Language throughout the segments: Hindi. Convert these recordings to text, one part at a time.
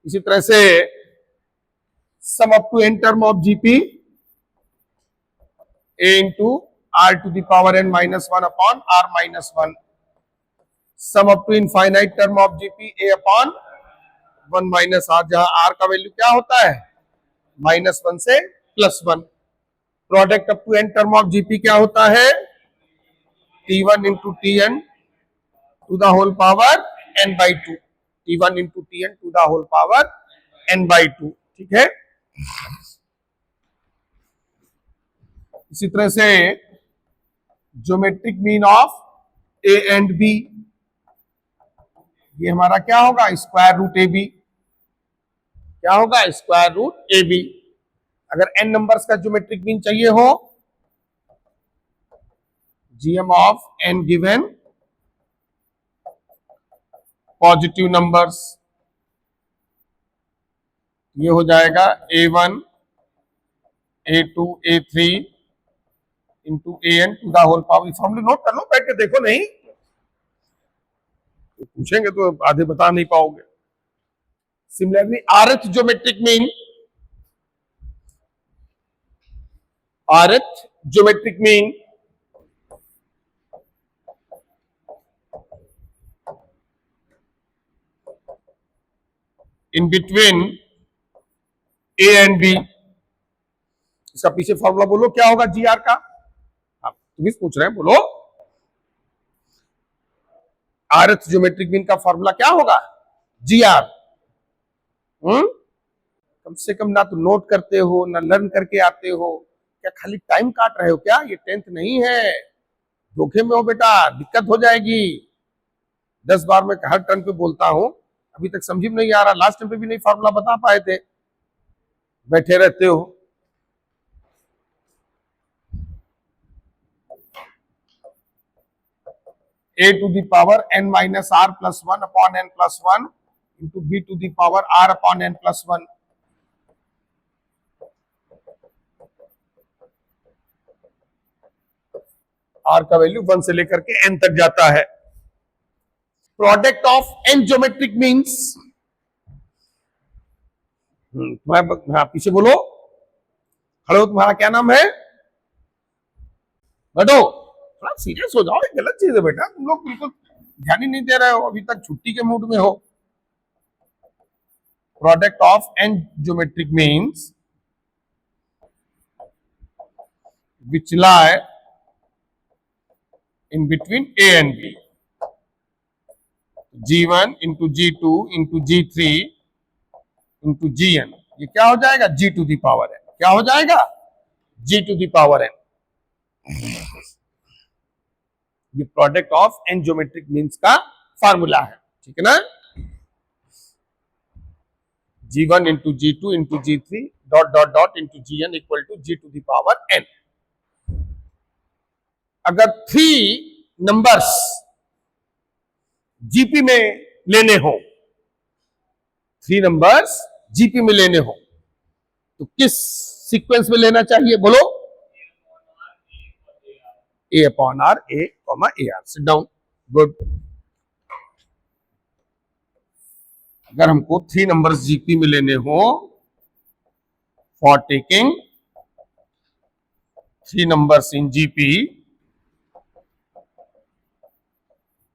इसी तरह से sum up to n term of GP a into r to the power n minus 1 upon r minus 1, sum up to infinite term of gp a upon 1 minus r, जहां r का वैल्यू क्या होता है -1 से +1। Product up to n term of GP क्या होता है t1 into tn to the whole power n by 2, t1 into tn to the whole power n by 2। ठीक है, इसी तरह से geometric mean of A and B, ये हमारा क्या होगा स्क्वायर रूट ए बी, क्या होगा स्क्वायर रूट ए बी। अगर एन नंबर्स का ज्योमेट्रिक मीन चाहिए हो, GM of n given positive numbers, ये हो जाएगा a1 a2 a3 into an to the whole power. फॉर्मूले नोट कर लो, बैठ के देखो, नहीं पूछेंगे तो आधे बता नहीं पाओगे। Similarly rth geometric mean, rth geometric mean in between A and B, इसका पीछे फॉर्मूला बोलो क्या होगा जी आर का, तुम पूछ रहे हैं, बोलो। rth ज्योमेट्रिक मीन का फॉर्मूला क्या होगा जी आर। कम से कम ना तो नोट करते हो ना लर्न करके आते हो, क्या खाली टाइम काट रहे हो क्या? ये 10th नहीं है, धोखे में हो बेटा, दिक्कत हो जाएगी। 10 बार मैं हर टर्न पे बोलता हूं, अभी तक समझ में नहीं आ रहा, लास्ट टाइम पे भी नहीं फॉर्मूला बता पाए थे, बैठे रहते हो। a to the power n minus r plus 1 upon n plus 1 into b to the power r upon n plus 1। r का वैल्यू 1 से लेकर के n तक जाता है। Product of n geometric means, तुम्हारा पीछे बोलो, खड़े हो, तुम्हारा क्या नाम है? बैठो, थोड़ा सीरियस हो जाओ, ये गलत चीज है बेटा, तुम लोग बिल्कुल ध्यान ही नहीं दे रहे हो, अभी तक छुट्टी के मूड में हो। Product of n geometric means which lie in between A and B, G1 into G2 into G3 into Gn, ये क्या हो जाएगा G to the power n, क्या हो जाएगा G to the power n। ये product of n geometric means का फार्मूला है, ठीक है ना। G1 into G2 into G3 dot dot dot into Gn equal to G to the power n। अगर 3 नंबर्स जीपी में लेने हो, 3 नंबर्स जीपी में लेने हो, तो किस सीक्वेंस में लेना चाहिए बोलो? a upon r, a comma ar। Sit down, good. अगर हमको 3 नंबर्स जीपी में लेने हो, for taking 3 numbers in GP,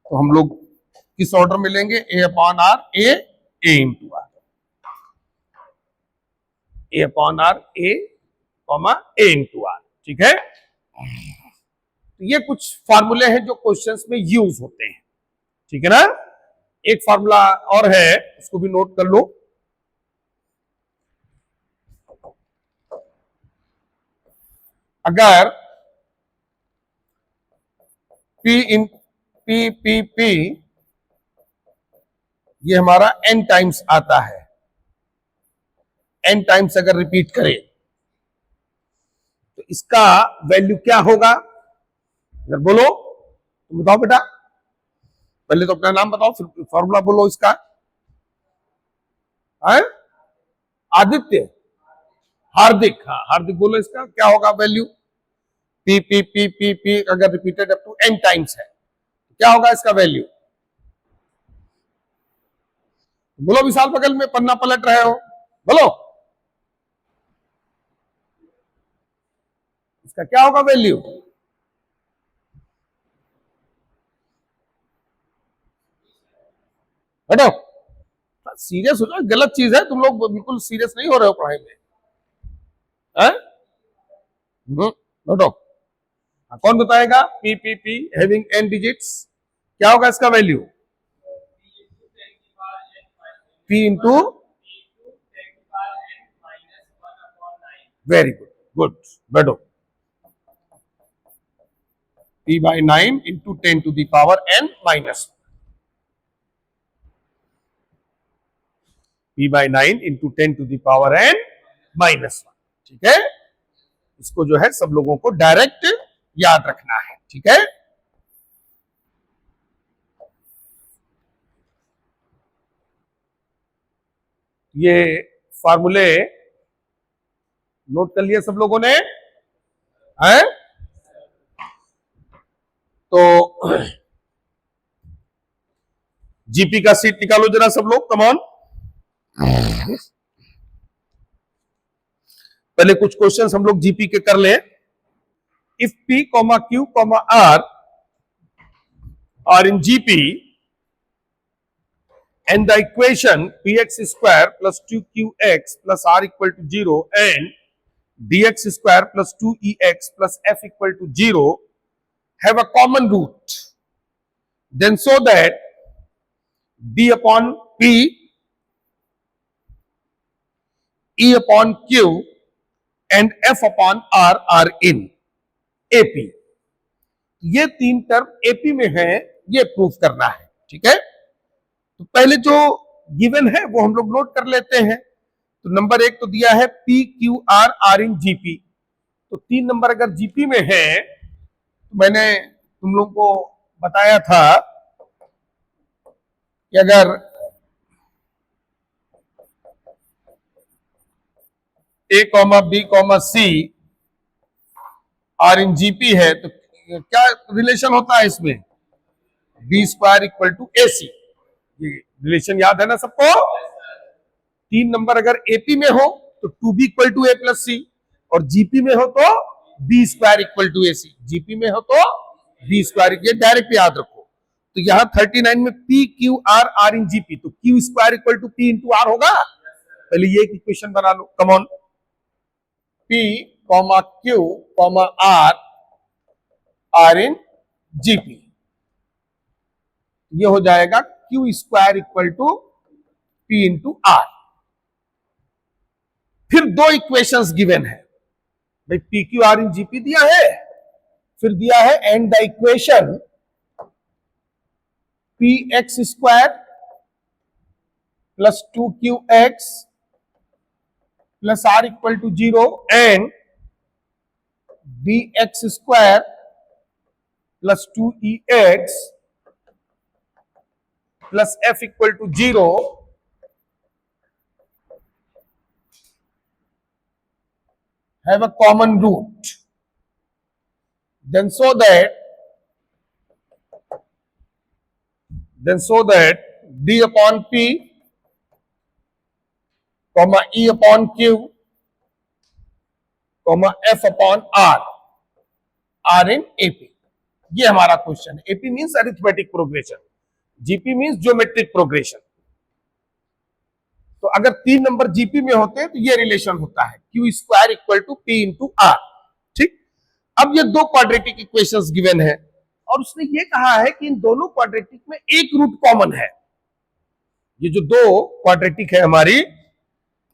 तो हम लोग किस ऑर्डर में लेंगे? a upon r, a into r, a upon r, a comma a into r, ठीक है। तो ये कुछ फार्मूले हैं जो क्वेश्चंस में यूज होते हैं, ठीक है ना। एक फार्मूला और है, उसको भी नोट कर लो। अगर P इन P ये हमारा n टाइम्स आता है, n टाइम्स अगर रिपीट करें तो इसका वैल्यू क्या होगा? अगर बोलो, तुम बताओ बेटा, पहले तो अपना नाम बताओ, फिर फॉर्मूला बोलो इसका। है आदित्य, हार्दिक, हाँ हार्दिक बोलो, इसका क्या होगा value? P P P P P अगर repeated up to n times है, क्या होगा इसका वैल्यू? बोलो विशाल, बगल में पन्ना पलट रहे हो, बोलो इसका क्या होगा वैल्यू? हटो, सीरियस हो जाओ, गलत चीज है, तुम लोग बिल्कुल सीरियस नहीं हो रहे हो पढ़ाई में, हैं? हटो। कौन बताएगा? P P p having n digits, क्या होगा इसका value? p into, very good, good, बैठो। p by 9 into 10 to the power n minus, p by 9 into 10 to the power n minus 1। ठीक है, इसको जो है सब लोगों को डायरेक्ट याद रखना है। ठीक है, ये फार्मूले नोट कर लिए सब लोगों ने, हैं? तो जीपी का सीट निकालो जरा सब लोग, कम ऑन। पहले कुछ क्वेश्चंस हम लोग जीपी के कर ले। If p comma Q comma r in GP and the equation px square plus 2qx plus r equal to 0 and dx square plus 2ex plus f equal to 0 have a common root, then so that d upon p, e upon q and f upon r are in ap। ये तीन टर्म एपी में है, ये प्रूफ करना है। ठीक है, तो पहले जो गिवन है वो हम लोग नोट कर लेते हैं। तो नंबर एक तो दिया है p Q R are in GP, तो 3 नंबर अगर जीपी में है तो मैंने तुम लोग को बताया था कि अगर A comma B comma C are in GP है तो क्या रिलेशन होता है इसमें? B square equal to A C. ये रिलेशन याद है ना सबको? 3 नंबर अगर एपी में हो तो 2b equal to A plus C, और जीपी में हो तो B square equal to A C. GP में हो तो बी स्क्वायर, ये डायरेक्ट याद रखो। तो यहां 39 में P Q R are in GP, तो Q square equal to P into R होगा। पहले ये एक इक्वेशन बना लो, come on. P comma Q comma R are in GP, ये हो जाएगा Q square equal to P into R. फिर 2 इक्वेशंस गिवन है भाई, P Q R in GP दिया है, फिर दिया है and the equation P x square plus 2qx plus are equal to 0 and d x square plus 2ex plus f equal to 0 have a common root, then so that d upon p comma e upon q comma f upon r are in AP। ये हमारा क्वेश्चन है। AP means arithmetic progression, GP means geometric progression. तो अगर 3 नंबर जीपी में होते हैं तो ये रिलेशन होता है q square equal to P into r. ठीक, अब ये 2 क्वाड्रेटिक इक्वेशंस गिवन है और उसने ये कहा है कि इन दोनों क्वाड्रेटिक में एक रूट कॉमन है। ये जो 2 क्वाड्रेटिक है हमारी,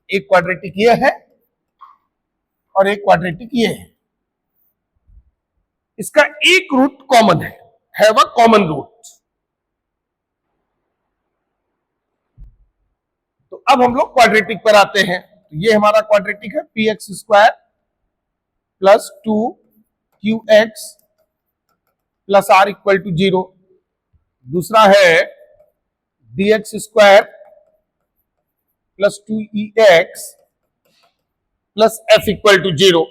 एक क्वाड्रेटिक ये है और एक क्वाड्रेटिक ये है, इसका एक रूट कॉमन है, हैव अ कॉमन रूट। तो अब हम लोग क्वाड्रेटिक पर आते हैं। तो ये हमारा क्वाड्रेटिक है p x square plus 2qx plus are equal to 0। दूसरा है d x square plus 2ex plus f equal to 0।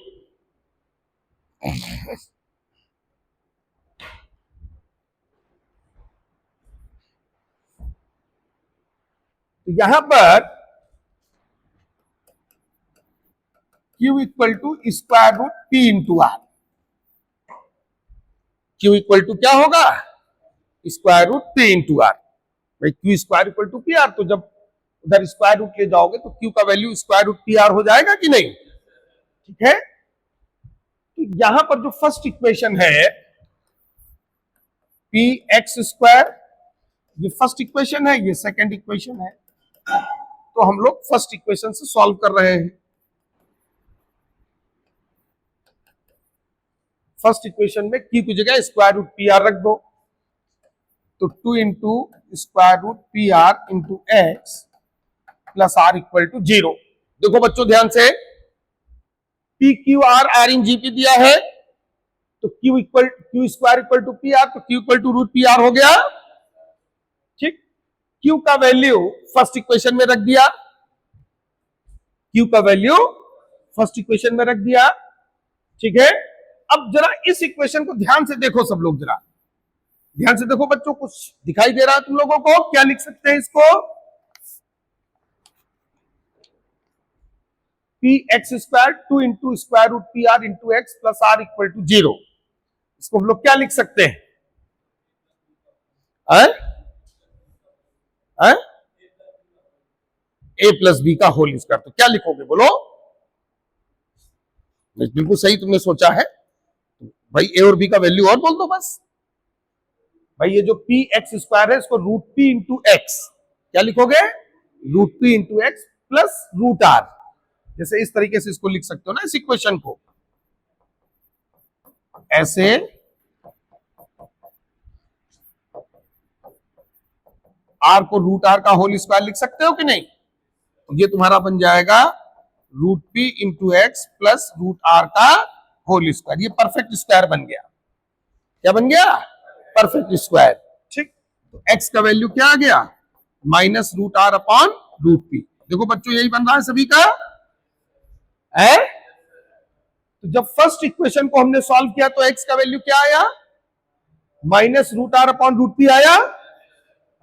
तो यहां पर Q equal to square root P into r. Q equal to क्या होगा? Square root P into r. भाई Q square equal to P R, तो जब उधर स्क्वायर रूट ले जाओगे तो Q का value square root P R हो जाएगा कि नहीं? ठीक है। तो यहां पर जो फर्स्ट इक्वेशन है पी एक्स स्क्वायर, ये फर्स्ट इक्वेशन है, ये सेकंड इक्वेशन है। तो हम लोग फर्स्ट इक्वेशन से सॉल्व कर रहे हैं। फर्स्ट इक्वेशन में Q की जगह स्क्वायर रूट पी आर रख दो, तो 2 into square root P R into x plus are equal to 0। देखो बच्चों ध्यान से, P Q R are in GP दिया है, तो Q square equal to P R, तो Q equal to root P R हो गया। ठीक, क्यू का वैल्यू फर्स्ट इक्वेशन में रख दिया, क्यू का वैल्यू फर्स्ट इक्वेशन में रख दिया। ठीक है, अब जरा इस इक्वेशन को ध्यान से देखो सब लोग, जरा ध्यान से देखो बच्चों, कुछ दिखाई दे रहा है तुम लोगों को? क्या लिख सकते हैं इसको? P x square 2 into square root P R into x plus are equal to 0। इसको हम लोग क्या लिख सकते हैं? ए प्लस बी का होल स्क्वायर। तो क्या लिखोगे बोलो? बिल्कुल सही तुमने सोचा है भाई, ए और बी का वैल्यू और बोल दो बस। भाई ये जो पी एक्स स्क्वायर है इसको रूट पी इंटू एक्स, क्या लिखोगे? Root P into x plus root r. जैसे इस तरीके से इसको लिख सकते हो ना इस इक्वेशन को, ऐसे आर को रूट आर का होल स्क्वायर लिख सकते हो कि नहीं? तो ये तुम्हारा बन जाएगा root P into x plus root r का होल स्क्वायर। ये परफेक्ट स्क्वायर बन गया। क्या बन गया? Perfect square. ठीक, तो एक्स का वैल्यू क्या आ गया? Minus root are upon root p. देखो बच्चों यही बन रहा है सभी का है। तो जब फर्स्ट इक्वेशन को हमने सॉल्व किया तो एक्स का वैल्यू क्या आया? Minus root are upon root p आया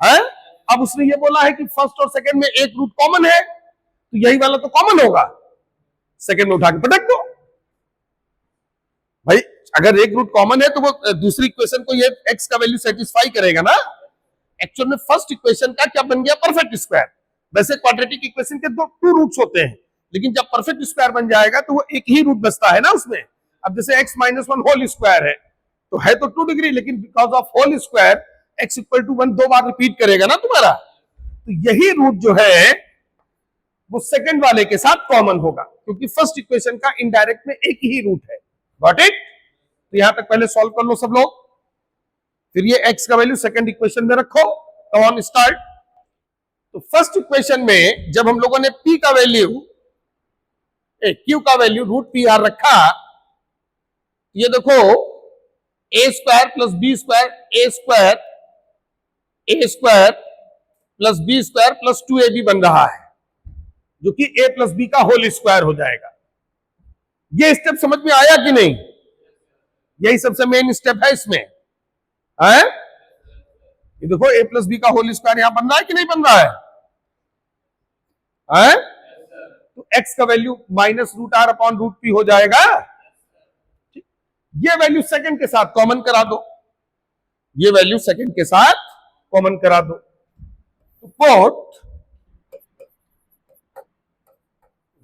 है। अब उसने ये बोला है कि फर्स्ट और सेकंड में एक रूट कॉमन है, तो यही वाला तो कॉमन होगा, सेकंड में उठा के पटक दो। भाई अगर एक रूट कॉमन है तो वो दूसरी इक्वेशन को ये एक्स का वैल्यू सेटिस्फाई करेगा ना। एक्चुअल में फर्स्ट इक्वेशन का क्या बन गया? Perfect square. वैसे क्वाड्रेटिक इक्वेशन के टू रूट्स होते हैं, लेकिन जब परफेक्ट स्क्वायर बन जाएगा तो वो एक ही रूट बचता है ना उसमें। अब जैसे x minus one whole square है तो 2 डिग्री, लेकिन because of whole square x equal to 1 दो बार रिपीट करेगा ना तुम्हारा, तो यही रूट जो है वो सेकंड वाले के साथ कॉमन होगा, क्योंकि फर्स्ट इक्वेशन का इनडायरेक्ट में एक ही रूट है। Got it? तो यहां तक पहले सॉल्व कर लो सब लोग, फिर ये x का वैल्यू सेकंड इक्वेशन में रखो। Come on start. तो फर्स्ट इक्वेशन में जब हम लोगों ने p का वैल्यू q का वैल्यू रूट पी आर रखा, ये देखो a square plus B square A square plus B square plus 2ab बन रहा है, जो कि a प्लस बी का होल स्क्वायर हो जाएगा। ये स्टेप समझ में आया कि नहीं? यही सबसे मेन स्टेप है इसमें है। ये देखो a प्लस बी का होल स्क्वायर यहां बन रहा है कि नहीं बन रहा है? तो x का value minus root are upon root p हो जाएगा। ये वैल्यू सेकंड के साथ कॉमन करा दो, ये वैल्यू सेकंड के साथ कॉमन करा दो। तो put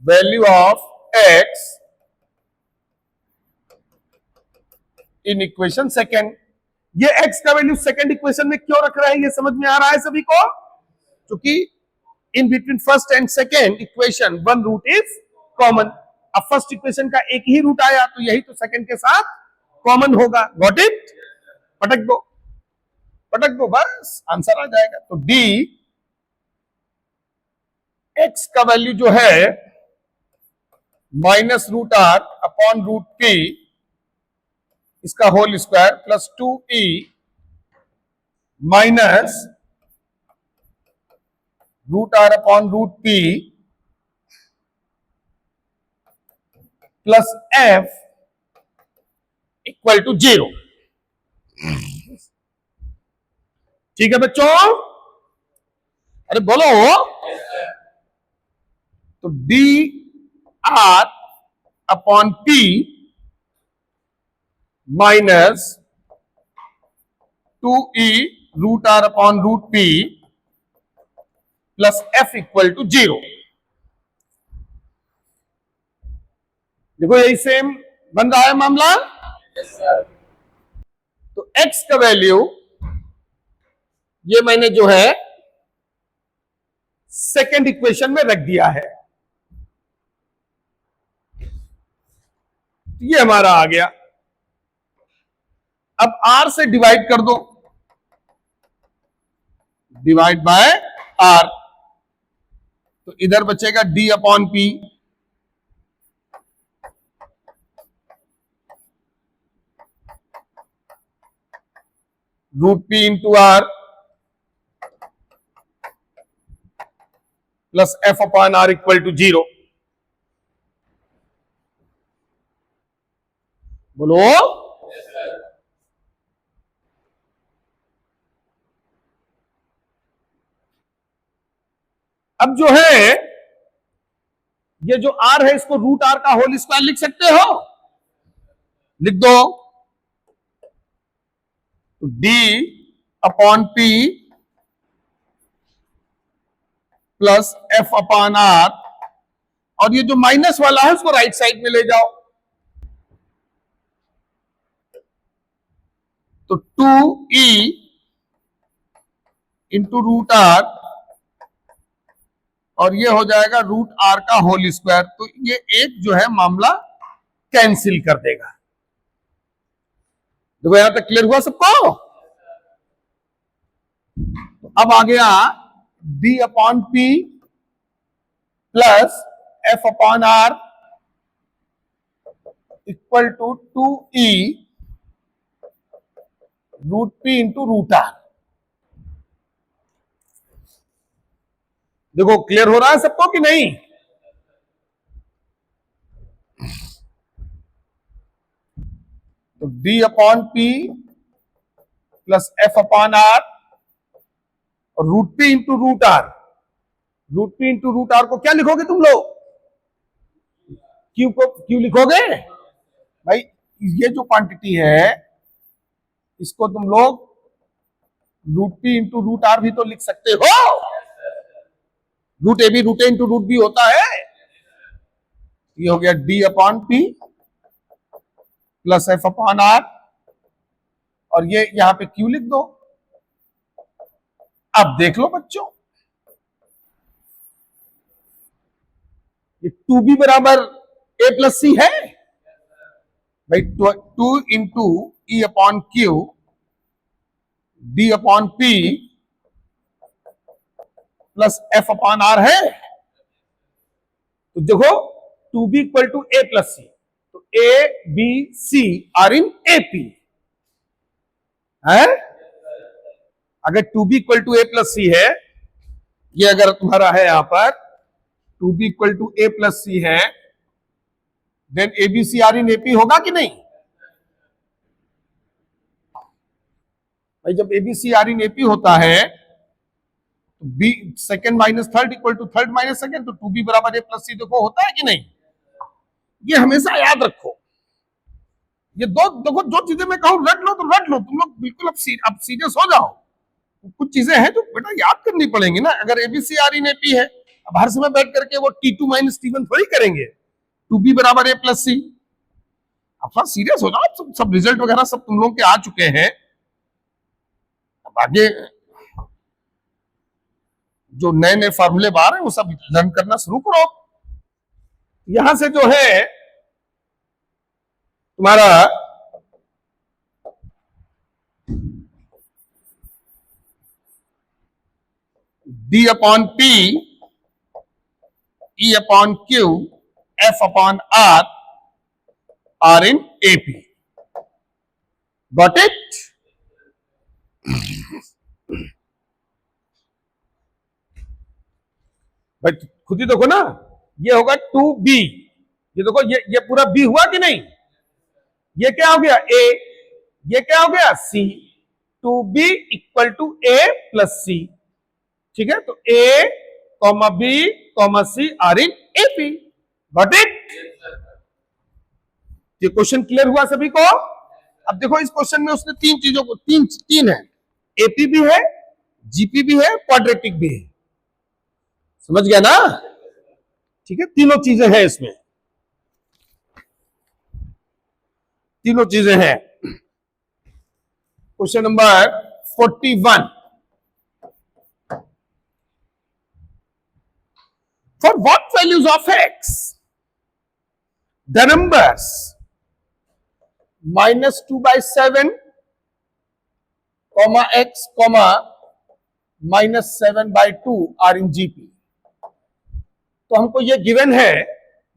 value of x in equation second. ये x का वैल्यू सेकंड इक्वेशन में क्यों रख रहे हैं, ये समझ में आ रहा है सभी को? क्योंकि in between first and second equation one root is common. अब फर्स्ट इक्वेशन का एक ही रूट आया, तो यही तो सेकंड के साथ कॉमन होगा। Got it? पटक दो बस, आंसर आ जाएगा। तो d x का वैल्यू जो है minus root are upon root P इसका whole square plus 2e minus root are upon root P plus f equal to 0। ठीक है बच्चों? अरे बोलो। तो D R upon P minus 2e root are upon root P plus F equal to 0। देखो यही सेम बन रहा है मामला। तो x का वैल्यू ये मैंने जो है सेकेंड इक्वेशन में रख दिया है। तो ये हमारा आ गया। अब r से डिवाइड कर दो, डिवाइड बाय r। तो इधर बचेगा d upon p root P into r plus F upon are equal to 0। बोलो। अब जो है ये जो r है इसको रूट r का होल स्क्वायर लिख सकते हो, लिख दो। तो d upon p plus F upon are, और ये जो माइनस वाला है उसको राइट साइड में ले जाओ। तो 2e इंटू रूट आर, और ये हो जाएगा रूट आर का होल स्क्वायर। तो ये एक जो है मामला कैंसिल कर देगा। देखो यहां तक क्लियर हुआ सबको। तो अब आ गया d upon P plus F upon are equal to 2e root P into root R. देखो क्लियर हो रहा है सबको कि नहीं? तो d upon P plus F upon are और root P into root R. Root P into root R को क्या लिखोगे तुम लोग? क्यू को क्यू लिखोगे भाई। ये जो क्वांटिटी है इसको तुम लोग root P into root r भी तो लिख सकते हो। Root A b root a into root b होता है। ये हो गया d upon P plus F upon are, और ये यहां पे क्यू लिख दो। अब देख लो बच्चों, ये 2b बराबर a प्लस सी है भाई। 2 into E upon Q D upon P plus F upon R है। तो देखो 2b equal to a plus C, तो a b c are in AP है। अगर 2b equal to a plus C है, ये अगर तुम्हारा है यहां पर 2b equal to a plus C है, then ABC are in AP होगा कि नहीं भाई? जब ABC आर इन AP होता है तो b second minus third equal to third minus second, तो 2b बराबर a प्लस सी देखो होता है कि नहीं? ये हमेशा याद रखो। ये दो देखो, जो चीजें मैं कहूं रट लो तो रट लो तुम लोग बिल्कुल। अब सीरियस हो जाओ। कुछ चीजें हैं जो बेटा याद करनी पड़ेंगी ना। अगर एबीसी आर इन एपी है, अब हर समय बैठ करके वो T2 माइनस T1 थोड़ी करेंगे। 2b बराबर a प्लस सी। अब थोड़ा सीरियस हो जाओ। सब रिजल्ट वगैरह सब तुम लोग के आ चुके हैं। अब आगे जो नए नए फार्मूले बाहर हैं वो सब लर्न करना शुरू करो। यहां से जो है तुम्हारा d upon p e upon q f upon r in AP। Got it? भाई खुद ही देखो ना, ये होगा 2b। ये देखो ये पूरा b हुआ कि नहीं? ये क्या हो गया? a। ये क्या हो गया? c। 2b equal to a plus C. ठीक है, तो A comma B comma C are in AP. Got it? ये क्वेश्चन क्लियर हुआ सभी को? अब देखो इस क्वेश्चन में उसने तीन चीजों को तीन है, एपी भी है, जीपी भी है, क्वाड्रेटिक भी है। समझ गया ना? ठीक है, तीनों चीजें हैं इसमें, तीनों चीजें हैं। Question number 41, for what values of x the numbers -2/7 comma x comma -7/2 are in GP। तो हमको ये गिवन है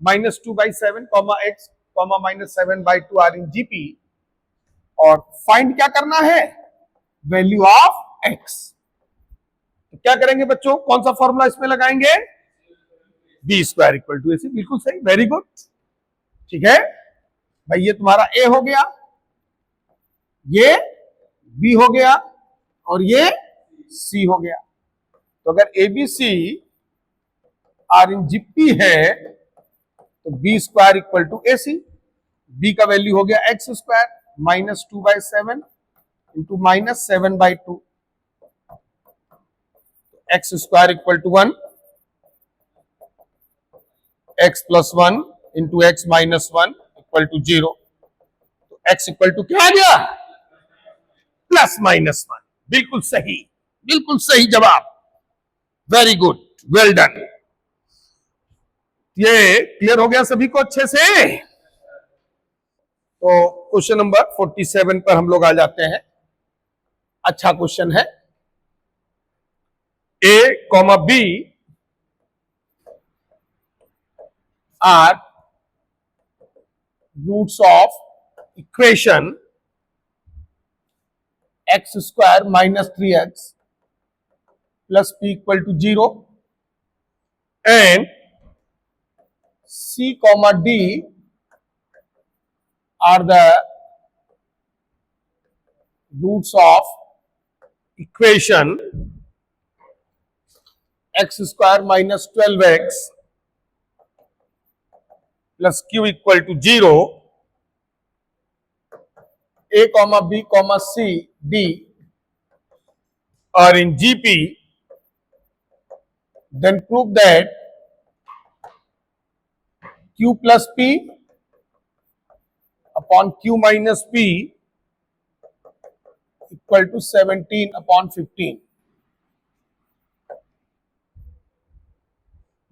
-2/7 comma x comma -7/2 are in GP, और फाइंड क्या करना है? Value of x। तो क्या करेंगे बच्चों, कौन सा फॉर्मूला इसमें लगाएंगे? बी स्क्वायर इक्वल टू ए सी। बिल्कुल सही, वेरी गुड। ठीक है भाई, ये तुम्हारा ए हो गया, ये बी हो गया, और ये सी हो गया। तो अगर a b c are in GP है तो B square equal to A c. B का वैल्यू हो गया x square -2/7 into -7/2, x square equal to 1, x plus 1 into x minus 1 equal to 0। तो x इक्वल टू क्या आ गया? +-1। बिल्कुल सही, बिल्कुल सही जवाब, वेरी गुड, वेल डन। ये क्लियर हो गया सभी को अच्छे से? तो क्वेश्चन नंबर 47 पर हम लोग आ जाते हैं। अच्छा क्वेश्चन है। A comma B are roots of equation x square minus 3x plus p equal to 0, and c comma d are the roots of equation x square minus 12x plus q equal to 0, a comma b comma c d are in GP, then prove that q plus p upon q minus p equal to 17/15।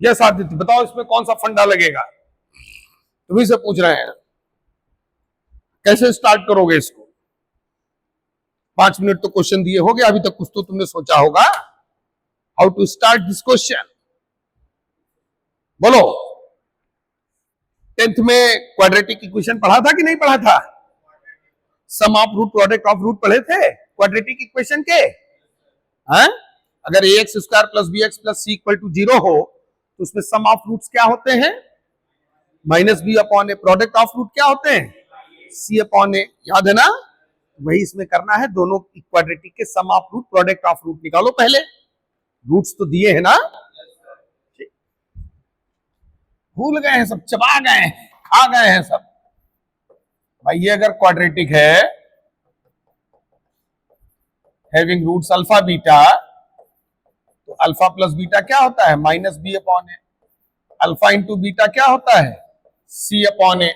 Yes Aditya, बताओ इसमें कौन सा फंडा लगेगा? तुम्ही से पूछ रहे हैं, कैसे स्टार्ट करोगे इसको? 5 मिनट तो क्वेश्चन दिए हो गया, अभी तक कुछ तो तुमने सोचा होगा how to start this question. बोलो, 10th में क्वाड्रेटिक इक्वेशन पढ़ा था कि नहीं पढ़ा था? Sum of root product of root पढ़े थे क्वाड्रेटिक इक्वेशन के? हैं? अगर ax square plus bx plus c equal to 0 हो तो उसमें सम ऑफ रूट्स क्या होते हैं? -b upon a. Product of root क्या होते हैं? c upon a. याद है ना? वही इसमें करना है, दोनों क्वाड्रेटिक के sum of root product of root निकालो पहले। रूट्स तो दिए हैं ना? भूल गए हैं सब, चबा गए हैं, खा गए हैं सब। भाई ये अगर क्वाड्रेटिक है हैविंग रूट्स अल्फा बीटा, तो अल्फा प्लस बीटा क्या होता है? -b upon A. Alpha into beta क्या होता है? c upon A.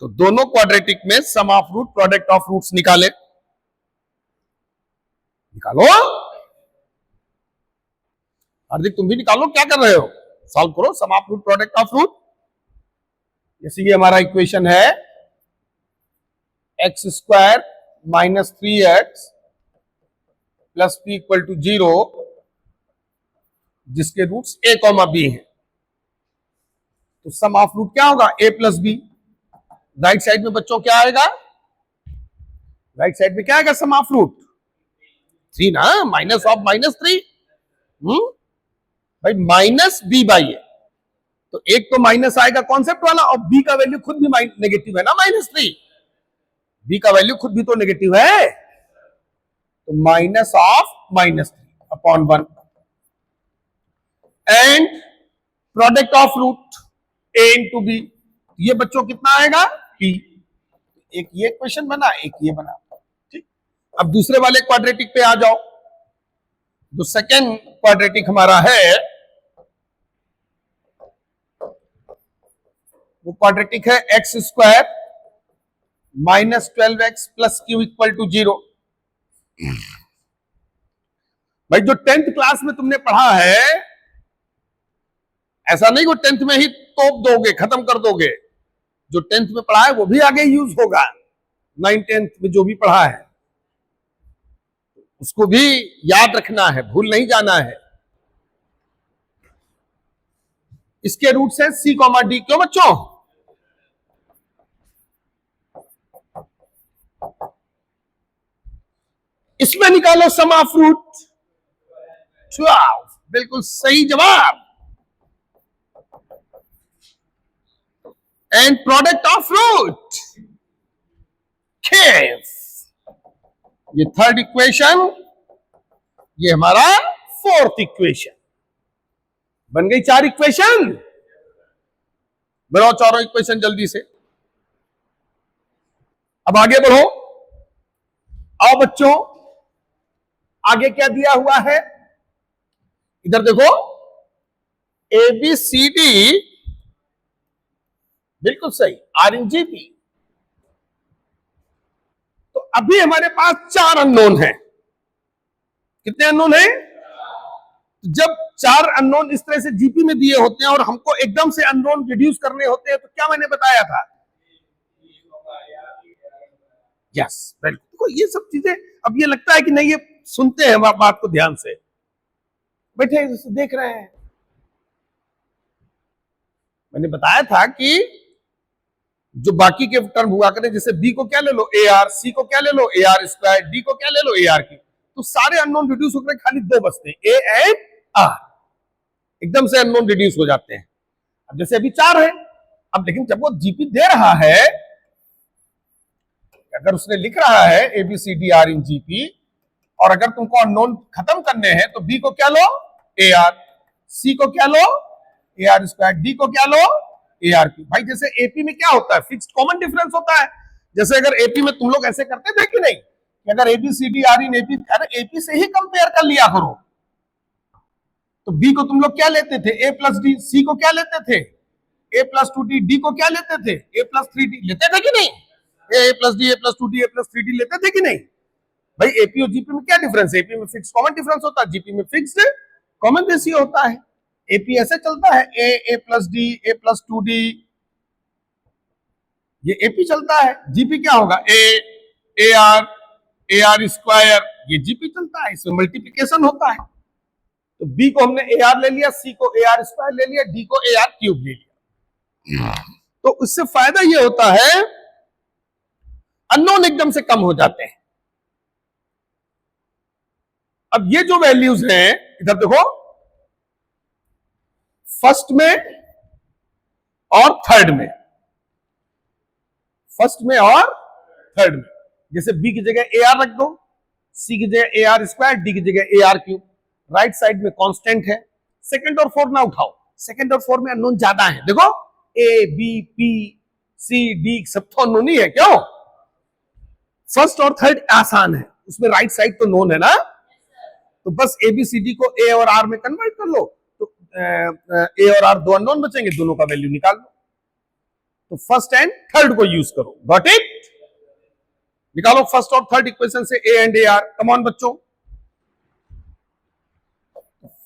तो दोनों क्वाड्रेटिक में sum of root product of roots निकालो। हार्दिक तुम भी निकालो, क्या कर रहे हो? सॉल्व करो sum of root product of root. जैसे ये हमारा इक्वेशन है x square minus 3x plus p equal to 0, जिसके रूट्स a कॉमा b है। तो सम ऑफ रूट क्या होगा? a plus b। Right side में बच्चों क्या आएगा? राइट साइड में क्या आएगा? सम ऑफ रूट 3 ना, माइनस ऑफ -3। भाई माइनस b बाई ए, तो एक तो माइनस आएगा कॉन्सेप्ट वाला, और b का वैल्यू खुद भी नेगेटिव है ना, -3। बी का वैल्यू खुद भी तो नेगेटिव है, तो minus of -3/1 and product of root a into b, ये बच्चों कितना आएगा p। एक ये क्वेश्चन बना, एक ये बना, ठीक। अब दूसरे वाले क्वाड्रेटिक पे आ जाओ। जो सेकेंड क्वाड्रेटिक हमारा है वो क्वाड्रेटिक है x² -12x + q = 0। भाई जो 10th क्लास में तुमने पढ़ा है, ऐसा नहीं वो 10th में ही तोप दोगे, खत्म कर दोगे। जो 10th में पढ़ा है वो भी आगे यूज होगा। 9th 10th में जो भी पढ़ा है उसको भी याद रखना है, भूल नहीं जाना है। इसके रूट्स है c, d। क्यों बच्चों? इसमें निकालो सम ऑफ रूट 12। बिल्कुल सही जवाब। एंड प्रोडक्ट ऑफ रूट केव, ये थर्ड इक्वेशन, ये हमारा फोर्थ इक्वेशन। बन गई 4 इक्वेशन। बनाओ चारों इक्वेशन जल्दी से। अब आगे बढ़ो। आओ बच्चों, आगे क्या दिया हुआ है? इधर देखो, ABCD बिल्कुल सही, RNGP। तो अभी हमारे पास 4 अननोन है। कितने अननोन है? जब 4 अननोन इस तरह से जीपी में दिए होते हैं और हमको एकदम से अननोन रिड्यूस करने होते हैं, तो क्या मैंने बताया था? यस, बिल्कुल। ये सब चीजें अब ये लगता है कि नहीं, ये सुनते हैं बात को ध्यान से, बैठे देख रहे हैं। मैंने बताया था कि जो बाकी के टर्म हुआ करें, जैसे बी को क्या ले लो AR, सी को क्या ले लो AR², डी को क्या ले लो AR की, तो सारे अननोन रिड्यूस होकर खाली 2 बचते हैं, A एंड R। एकदम से अननोन रिड्यूस हो जाते हैं। अब जैसे अभी 4 है, अब लेकिन जब वो जीपी दे रहा है, अगर उसने लिख रहा है ABCD R इन GP, और अगर तुमको अननोन खत्म करने हैं तो B को क्या लो AR, C को क्या लो AR², D को क्या लो ARQ। भाई जैसे AP में क्या होता है, फिक्स्ड कॉमन डिफरेंस होता है। जैसे अगर AP में तुम लोग ऐसे करते थे कि नहीं, कि अगर ABCD R इन AP, अरे AP से ही कंपेयर कर लिया करो। तो B को तुम लोग क्या लेते थे A + D, C को क्या लेते थे A + 2D, D को क्या लेते थे A + 3D, लेते थे कि नहीं? A + D, A + 2D, A + 3D लेते थे कि नहीं? भाई एपी और जीपी में क्या डिफरेंस है? एपी में फिक्स कॉमन डिफरेंस होता है, जीपी में फिक्स्ड कॉमन रेशियो होता है। एपी ऐसे चलता है, A + D, A + 2D, ये एपी चलता है। जीपी क्या होगा? AR, AR², ये जीपी चलता है, इसमें मल्टीप्लिकेशन होता है। तो बी को हमने AR ले लिया, सी को AR² ले लिया, डी को AR³ ले लिया। तो उससे फायदा ये होता है, अननोन एकदम से कम हो जाते हैं। अब ये जो वैल्यूज हैं, इधर देखो, फर्स्ट में और थर्ड में, फर्स्ट में और थर्ड में, जैसे बी की जगह AR रख दो, सी की जगह AR², डी की जगह AR³। राइट साइड में कांस्टेंट है। सेकंड और फोर्थ ना उठाओ, सेकंड और फोर्थ में अननोन ज्यादा है। देखो A, B, P, C, D सब तो अननोन ही है। क्यों? फर्स्ट और थर्ड आसान है, उसमें राइट साइड तो नोन है ना। तो बस ABCD को A और R में कन्वर्ट कर लो, तो A और R 2 अननोन बचेंगे, दोनों का वैल्यू निकाल लो। तो फर्स्ट एंड थर्ड को यूज करो। Got it? निकालो फर्स्ट और थर्ड इक्वेशन से A and AR। Come on बच्चों,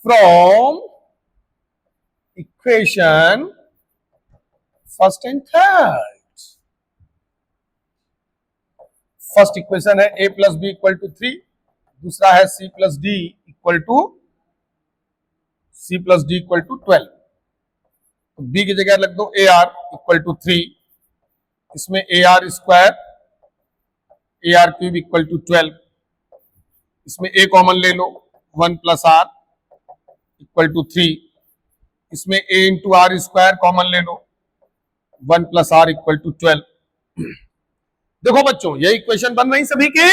from equation first and third. First equation है A + B = 3, दूसरा है C + D = 12। तो B की जगह रख दो AR = 3, इसमें AR², AR³ = 12, इसमें A कॉमन ले लो, 1 + R = 3, इसमें A × R² कॉमन ले लो, 1 + R = 12। देखो बच्चों, ये इक्वेशन बन रही सभी की,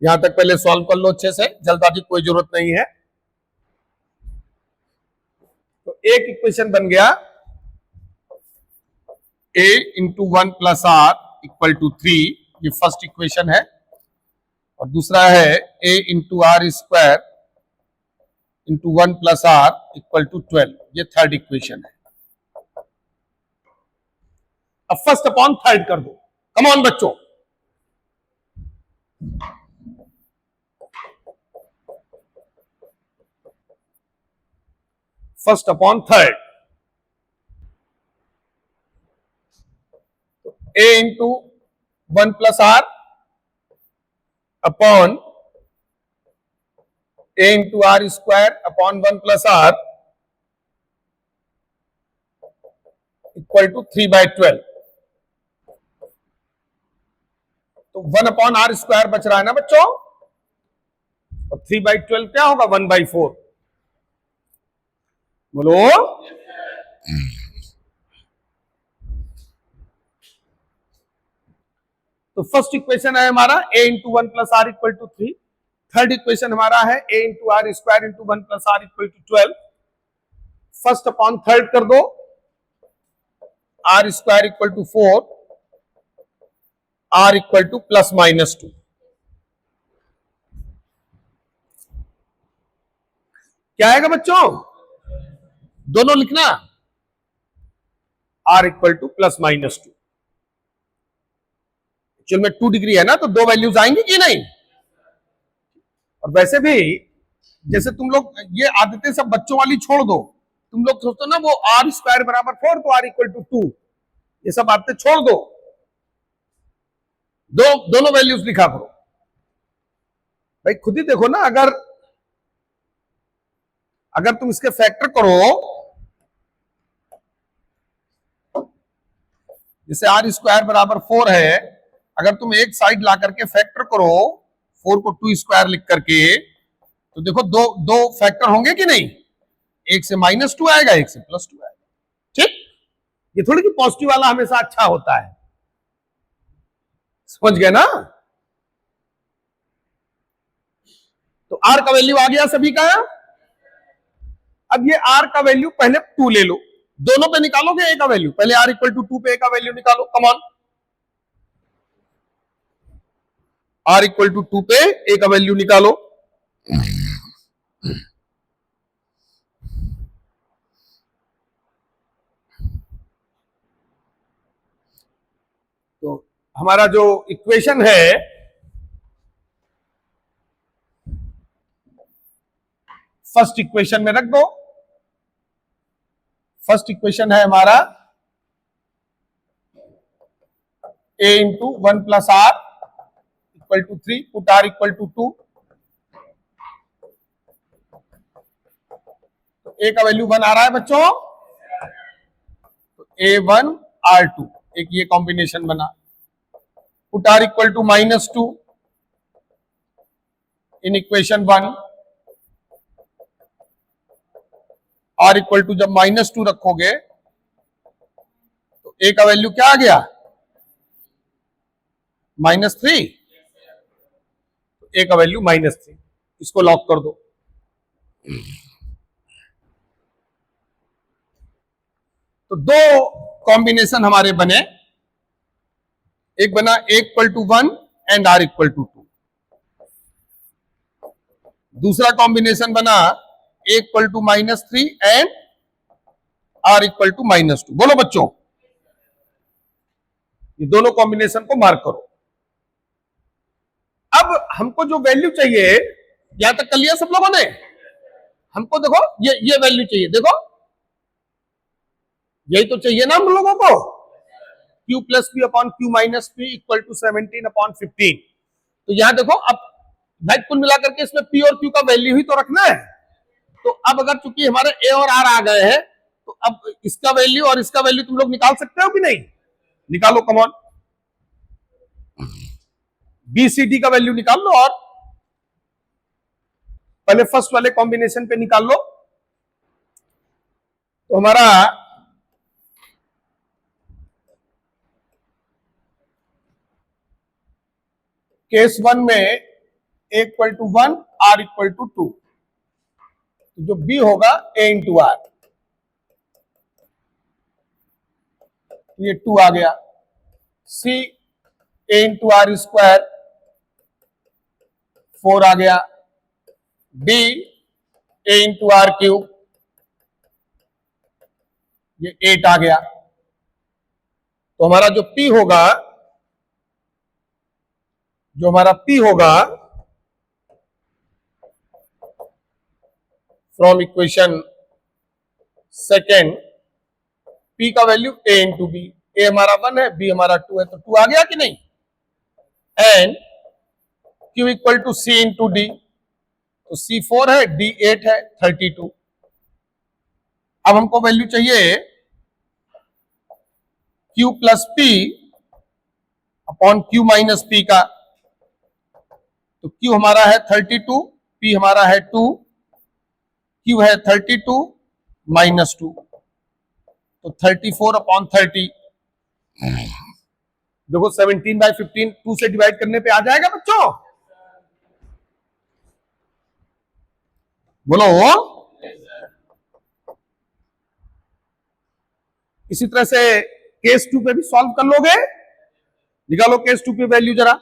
यहां तक पहले सॉल्व कर लो अच्छे से, जल्दबाजी कोई जरूरत नहीं है। तो एक इक्वेशन बन गया a इंटू 1+r=3, ये फर्स्ट इक्वेशन है, और दूसरा है a into r square into 1+r=12, ये थर्ड इक्वेशन है। अब फर्स्ट अपॉन थर्ड कर दो, कम ऑन बच्चों। First upon third, a into 1+r upon a into r square upon 1+r equal to 3/12। तो 1/r² बच रहा है ना बच्चों, और 3/12 क्या होगा? 1/4। बोलो। तो फर्स्ट इक्वेशन है हमारा a into 1+r=3, third equation हमारा है a into r square into 1+r=12। First upon third कर दो, r²=4, r =±2। क्या आएगा बच्चों? दोनों लिखना, r =±2। एक्चुअल में 2 डिग्री है ना, तो दो वैल्यूज आएंगी कि नहीं? और वैसे भी जैसे तुम लोग ये आदतें सब बच्चों वाली छोड़ दो, तुम लोग सोचते हो ना वो r²= 4 तो r = 2, ये सब आदतें छोड़ दो, दोनों वैल्यूज लिखा करो। भाई खुद ही देखो ना, अगर तुम इसके फैक्टर करो, जैसे r²= 4 है, अगर तुम एक साइड ला करके फैक्टर करो 4 को 2² लिख करके, तो देखो दो फैक्टर होंगे कि नहीं? एक से -2 आएगा, एक से +2 आएगा। ठीक, ये थोड़ी कि पॉजिटिव वाला हमेशा अच्छा होता है, समझ गए ना? तो r का वैल्यू आ गया सभी का। अब ये r का वैल्यू पहले 2 ले लो, दोनों पे निकालोगे a का वैल्यू, पहले r = 2 पे a का वैल्यू निकालो, कम ऑन। r = 2 पे a का वैल्यू निकालो। तो हमारा जो इक्वेशन है, फर्स्ट इक्वेशन में रख दो। फर्स्ट इक्वेशन है हमारा a into 1+r=3, put r = 2। तो a का वैल्यू 1 आ रहा है बच्चों, तो a1 r2, एक ये कॉम्बिनेशन बना। पुट r = -2 इन इक्वेशन 1। r = जब -2 रखोगे तो a का वैल्यू क्या आ गया? -3। तो a का वैल्यू -3, इसको लॉक कर दो। तो दो कॉम्बिनेशन हमारे बने, एक बना a = 1 एंड r = 2। दूसरा कॉम्बिनेशन बना a = -3 एंड r = -2। बोलो बच्चों, ये दोनों कॉम्बिनेशन को मार्क करो। अब हमको जो वैल्यू चाहिए, यहां तक कर लिया सब लोगों ने? हमको देखो ये वैल्यू चाहिए, देखो यही तो चाहिए ना हम लोगों को, q + p upon q - p = 17/15। तो यहां देखो, अब भाई कुल मिलाकर के इसमें p और q का वैल्यू ही तो रखना है। तो अब अगर चूंकि हमारे a और r आ गए हैं, तो अब इसका वैल्यू और इसका वैल्यू तुम लोग निकाल सकते हो कि नहीं? निकालो, come on. B c d का वैल्यू निकाल लो, और पहले फर्स्ट वाले कॉम्बिनेशन पे निकाल लो। तो हमारा केस 1 में a equal to 1, r equal to 2, जो b होगा a इंटू आर, ये 2 आ गया। c a into r square 4 आ गया। d a into r cube, ये 8 आ गया। तो हमारा जो p होगा, फ्रॉम इक्वेशन सेकेंड, p का value a into b, a हमारा 1 है, b हमारा 2 है, तो 2 आ गया कि नहीं। And q equal to c into d, तो c 4 है, d 8 है, 32। अब हमको वैल्यू चाहिए q plus p upon q minus p का। तो q हमारा है 32, p हमारा है 2, q है 32 माइनस 2, तो 34 अपॉन 30। देखो 17/15 2 से डिवाइड करने पे आ जाएगा बच्चों, बोलो। इसी तरह से केस 2 पे भी सॉल्व कर लोगे। निकालो केस 2 पे वैल्यू जरा,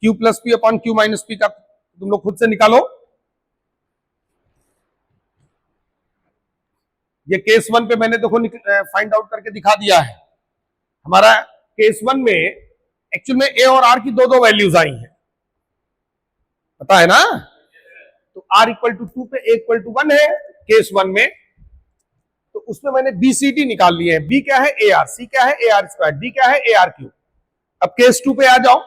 q plus P upon q minus P का तुम लोग खुद से निकालो। ये केस 1 पे मैंने देखो फाइंड आउट करके दिखा दिया है। हमारा केस 1 में एक्चुअल में a और r की दो वैल्यूज आई हैं, पता है ना। तो r इक्वल टू 2 पे a इक्वल टू 1 है केस 1 में, तो उसमें मैंने BCD निकाल लिए हैं। b क्या है AR, c क्या है AR स्क्वायर, d क्या है AR क्यूब। अब केस 2 पे आ जाओ।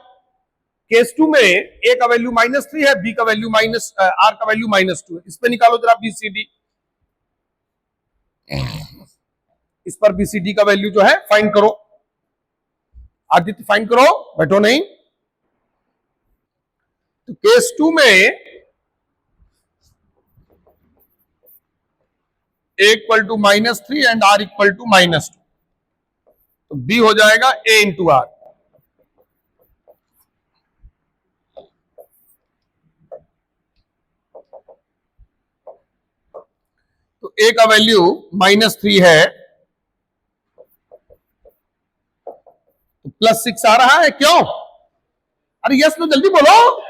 केस 2 में a का वैल्यू -3 है, b का वैल्यू r का वैल्यू -2 है। इस पे निकालो जरा BCD, इस पर BCD का वैल्यू जो है फाइंड करो। आदित्य फाइंड करो, बैठो नहीं। तो केस 2 में a equal to -3 and r equal to -2, तो b हो जाएगा a इंटू आर। तो a का वैल्यू -3 है, तो +6 आ रहा है, क्यों? अरे यस तो जल्दी बोलो।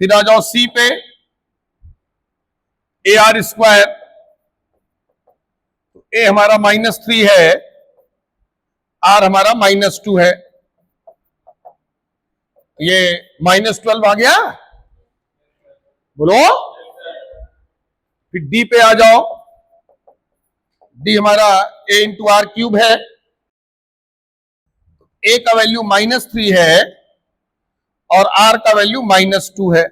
फिर आ जाओ c पे, AR स्क्वायर, तो a हमारा -3 है, r हमारा -2 है, ये -12 आ गया, बोलो। फिर d पे आ जाओ, d हमारा a इंटू आर क्यूब है, a का वैल्यू -3 है और r का वैल्यू -2 है।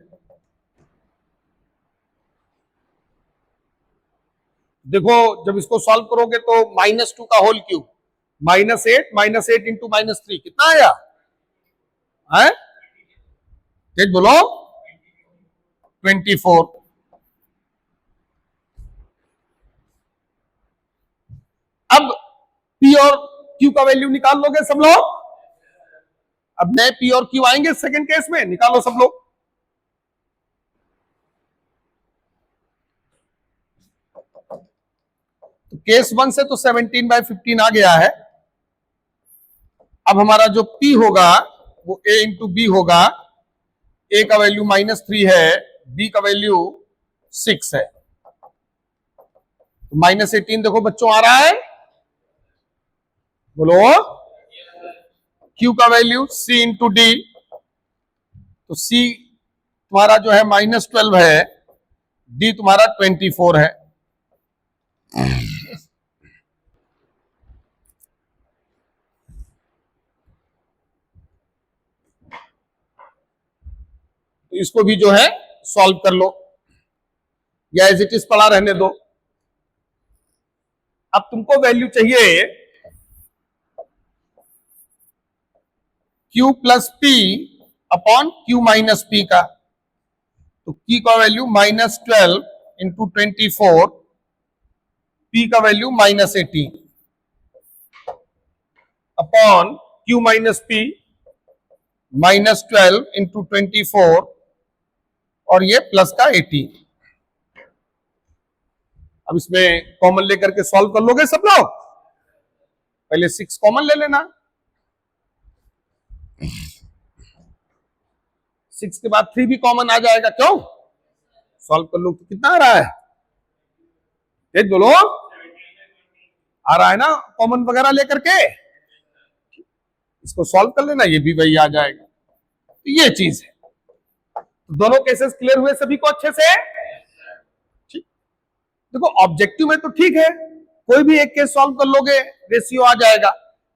देखो जब इसको सॉल्व करोगे तो -2 का होल क्यूब, -8 इंटू -3 कितना आया है? तेज बोलो, 24। अब p और q का वैल्यू निकाल लोगे सब लोग। अब नए p और q आएंगे सेकंड केस में, निकालो सब लोग। तो केस 1 से तो 17/15 आ गया है। अब हमारा जो p होगा वो a इंटू बी होगा। a का वैल्यू -3 है, b का वैल्यू 6 है, तो -18 देखो बच्चों आ रहा है, बोलो। q का वैल्यू c इंटू डी, तो c तुम्हारा जो है -12 है, d तुम्हारा 24 है। तो इसको भी जो है सॉल्व कर लो, या एज इट इज पड़ा रहने दो। अब तुमको वैल्यू चाहिए q plus P upon q minus P का। तो q का वैल्यू -12 इंटू 24, p का value -18 upon q minus P, -12 into 24 और ये प्लस का 18। अब इसमें कॉमन लेकर के सॉल्व कर लोगे सब लोग। पहले 6 कॉमन ले लेना, 6 के बाद 3 भी कॉमन आ जाएगा। क्यों? सॉल्व कर लो तो कितना आ रहा है? तेज बोलो, आ रहा है ना कॉमन वगैरह लेकर के। इसको सॉल्व कर लेना, ये भी वही आ जाएगा। तो ये चीज है। तो दोनों केसेस क्लियर हुए सभी को अच्छे से? ठीक। देखो ऑब्जेक्टिव में तो ठीक है, कोई भी एक केस सॉल्व कर लोगे रेशियो आ जाएगा,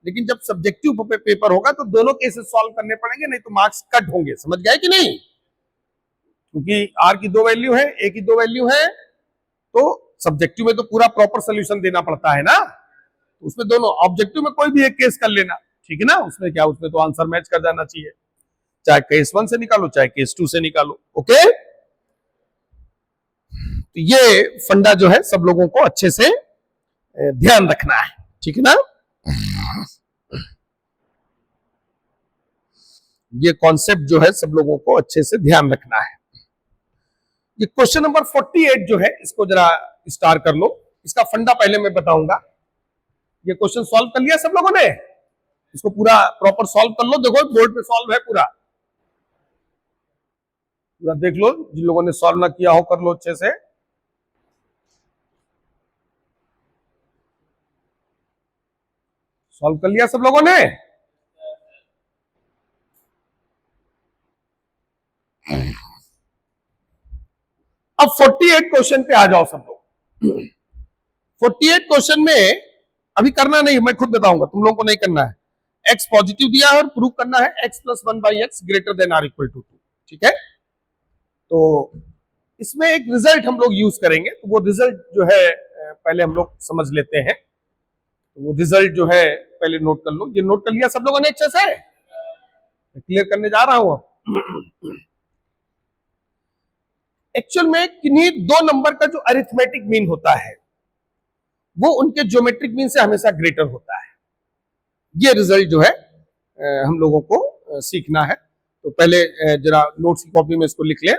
लेकिन जब सब्जेक्टिव पेपर होगा तो दोनों केसेस सॉल्व करने पड़ेंगे, नहीं तो मार्क्स कट होंगे। समझ गए कि नहीं? क्योंकि आर की 2 वैल्यू है, ए की 2 वैल्यू है, तो सब्जेक्टिव में तो पूरा प्रॉपर सोल्यूशन देना पड़ता है ना। तो उसमें दोनों, ऑब्जेक्टिव में कोई भी एक केस कर लेना, ठीक है ना। उसमें क्या, उसमें तो आंसर मैच कर जाना चाहिए, चाहे केस 1 से निकालो चाहे केस 2 से निकालो। ओके, तो ये फंडा जो है सब लोगों को अच्छे से ध्यान रखना है, ठीक है ना। ये कॉन्सेप्ट जो है सब लोगों को अच्छे से ध्यान रखना है। ये क्वेश्चन नंबर 48 जो है, इसको जरा स्टार कर लो। इसका फंडा पहले मैं बताऊंगा। ये क्वेश्चन सॉल्व कर लिया सब लोगों ने? इसको पूरा प्रॉपर सॉल्व कर लो। देखो बोर्ड पे सॉल्व है पूरा, पूरा देख लो। जिन लोगों ने सॉल्व ना किया हो कर लो अच्छे से। सॉल्व कर लिया सब लोगों ने? अब 48 क्वेश्चन पे आ जाओ सब लोग। 48 क्वेश्चन में अभी करना नहीं, मैं खुद बताऊंगा, तुम लोगों को नहीं करना है। एक्स पॉजिटिव दिया है और प्रूव करना है x plus 1/x greater than or equal to 2। ठीक है, तो इसमें एक रिजल्ट हम लोग यूज करेंगे। तो वो रिजल्ट जो है पहले हम लोग समझ लेते हैं। तो वो रिजल्ट जो है पहले नोट कर लो। ये नोट कर लिया सब लोगों ने अच्छे से? क्लियर करने जा रहा हूं। एक्चुअल में किन्हीं 2 नंबर का जो अरिथमेटिक मीन होता है वो उनके ज्योमेट्रिक मीन से हमेशा ग्रेटर होता है। ये रिजल्ट जो है हम लोगों को सीखना है। तो पहले जरा नोट्स की कॉपी में इसको लिख ले।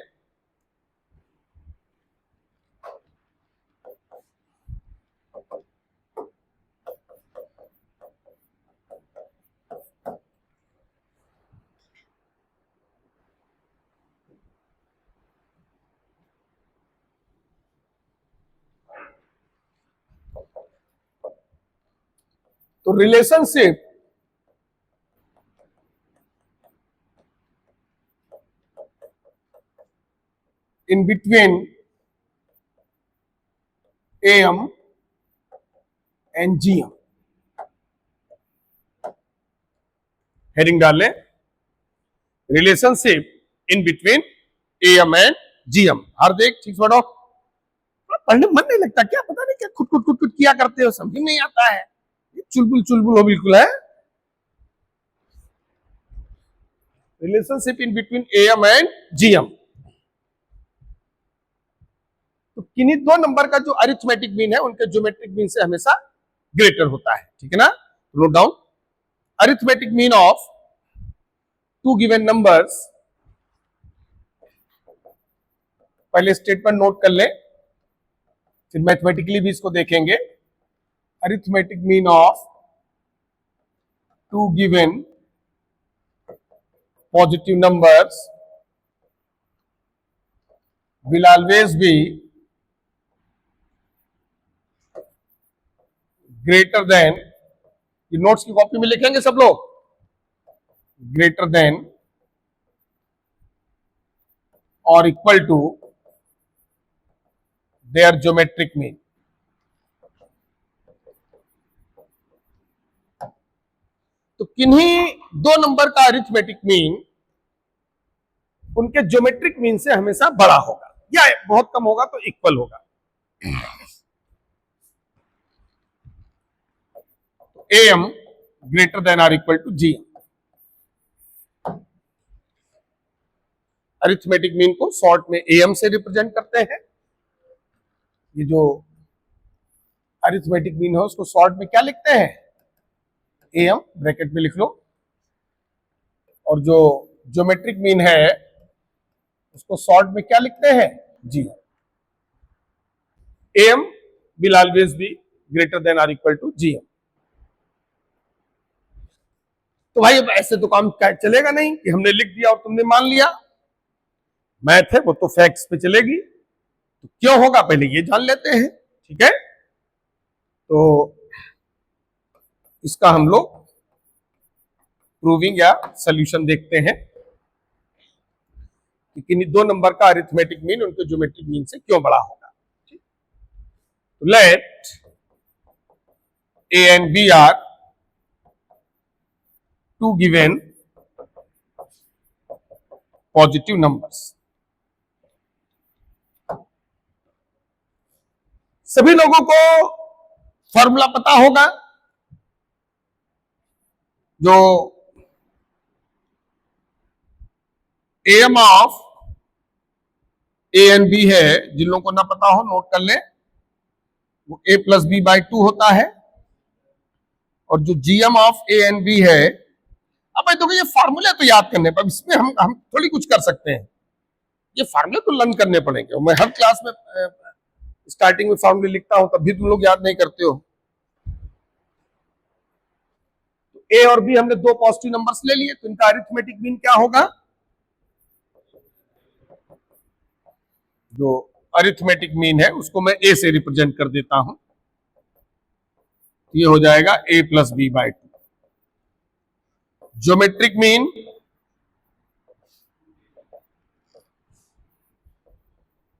तो relationship in between AM and GM, heading डाल लें, relationship in between AM and GM। हर देख ठीक पढ़ो, पढ़ने मन नहीं लगता क्या? पता नहीं क्या खुद खुद खुद खुद किया करते हो, समझ नहीं आता है। चुलबुल चुलबुल हो बिल्कुल है। Relationship in between AM and GM। तो किन्हीं 2 नंबर का जो अरिथमेटिक मीन है उनके ज्योमेट्रिक मीन से हमेशा ग्रेटर होता है। ठीक है ना, note down. Arithmetic mean of 2 given numbers, पहले स्टेटमेंट नोट कर ले, फिर मैथमेटिकली भी इसको देखेंगे। Arithmetic mean of 2 given positive numbers will always be greater than, ये नोट्स की कॉपी में लिखेंगे सब लोग, greater than or equal to their geometric mean। तो किन्हीं 2 नंबर का अरिथमेटिक मीन उनके ज्योमेट्रिक मीन से हमेशा बड़ा होगा, या बहुत कम होगा तो इक्वल होगा। AM greater than or equal to GM। Arithmetic mean को शॉर्ट में AM से रिप्रेजेंट करते हैं। ये जो अरिथमेटिक मीन है उसको शॉर्ट में क्या लिखते हैं? AM, ब्रैकेट में लिख लो। और जो ज्योमेट्रिक मीन है उसको शॉर्ट में क्या लिखते हैं, जी। M will always be greater than or equal to GM. तो भाई अब ऐसे तो काम चलेगा नहीं कि हमने लिख दिया और तुमने मान लिया। मैथ है वो तो फैक्ट्स पे चलेगी, तो क्यों होगा पहले ये जान लेते हैं, ठीक है। तो इसका हम लोग प्रूविंग या सॉल्यूशन देखते हैं कि किन्हीं दो नंबर का अरिथमेटिक मीन उनके ज्योमेट्रिक मीन से क्यों बड़ा होगा। तो let a and b are two given positive numbers. सभी लोगों को फॉर्मूला पता होगा, जो M of A and b है, जिन लोगों को ना पता हो नोट कर ले, वो ए प्लस बी बाई 2 होता है। और जो GM of A and b है, अब भाई देखो ये फार्मूले तो याद करने पर, इसमें हम थोड़ी कुछ कर सकते हैं, ये फार्मूले तो लर्न करने पड़ेंगे। मैं हर क्लास में स्टार्टिंग में फार्मूले लिखता हूं, तब भी तुम लोग याद नहीं करते हो। तो ए और बी हमने दो पॉजिटिव नंबर्स ले लिए, तो इनका अरिथमेटिक मीन क्या होगा, जो अरिथमेटिक मीन है उसको मैं ए से रिप्रेजेंट कर देता हूं, ये हो जाएगा A plus B by 2। Geometric mean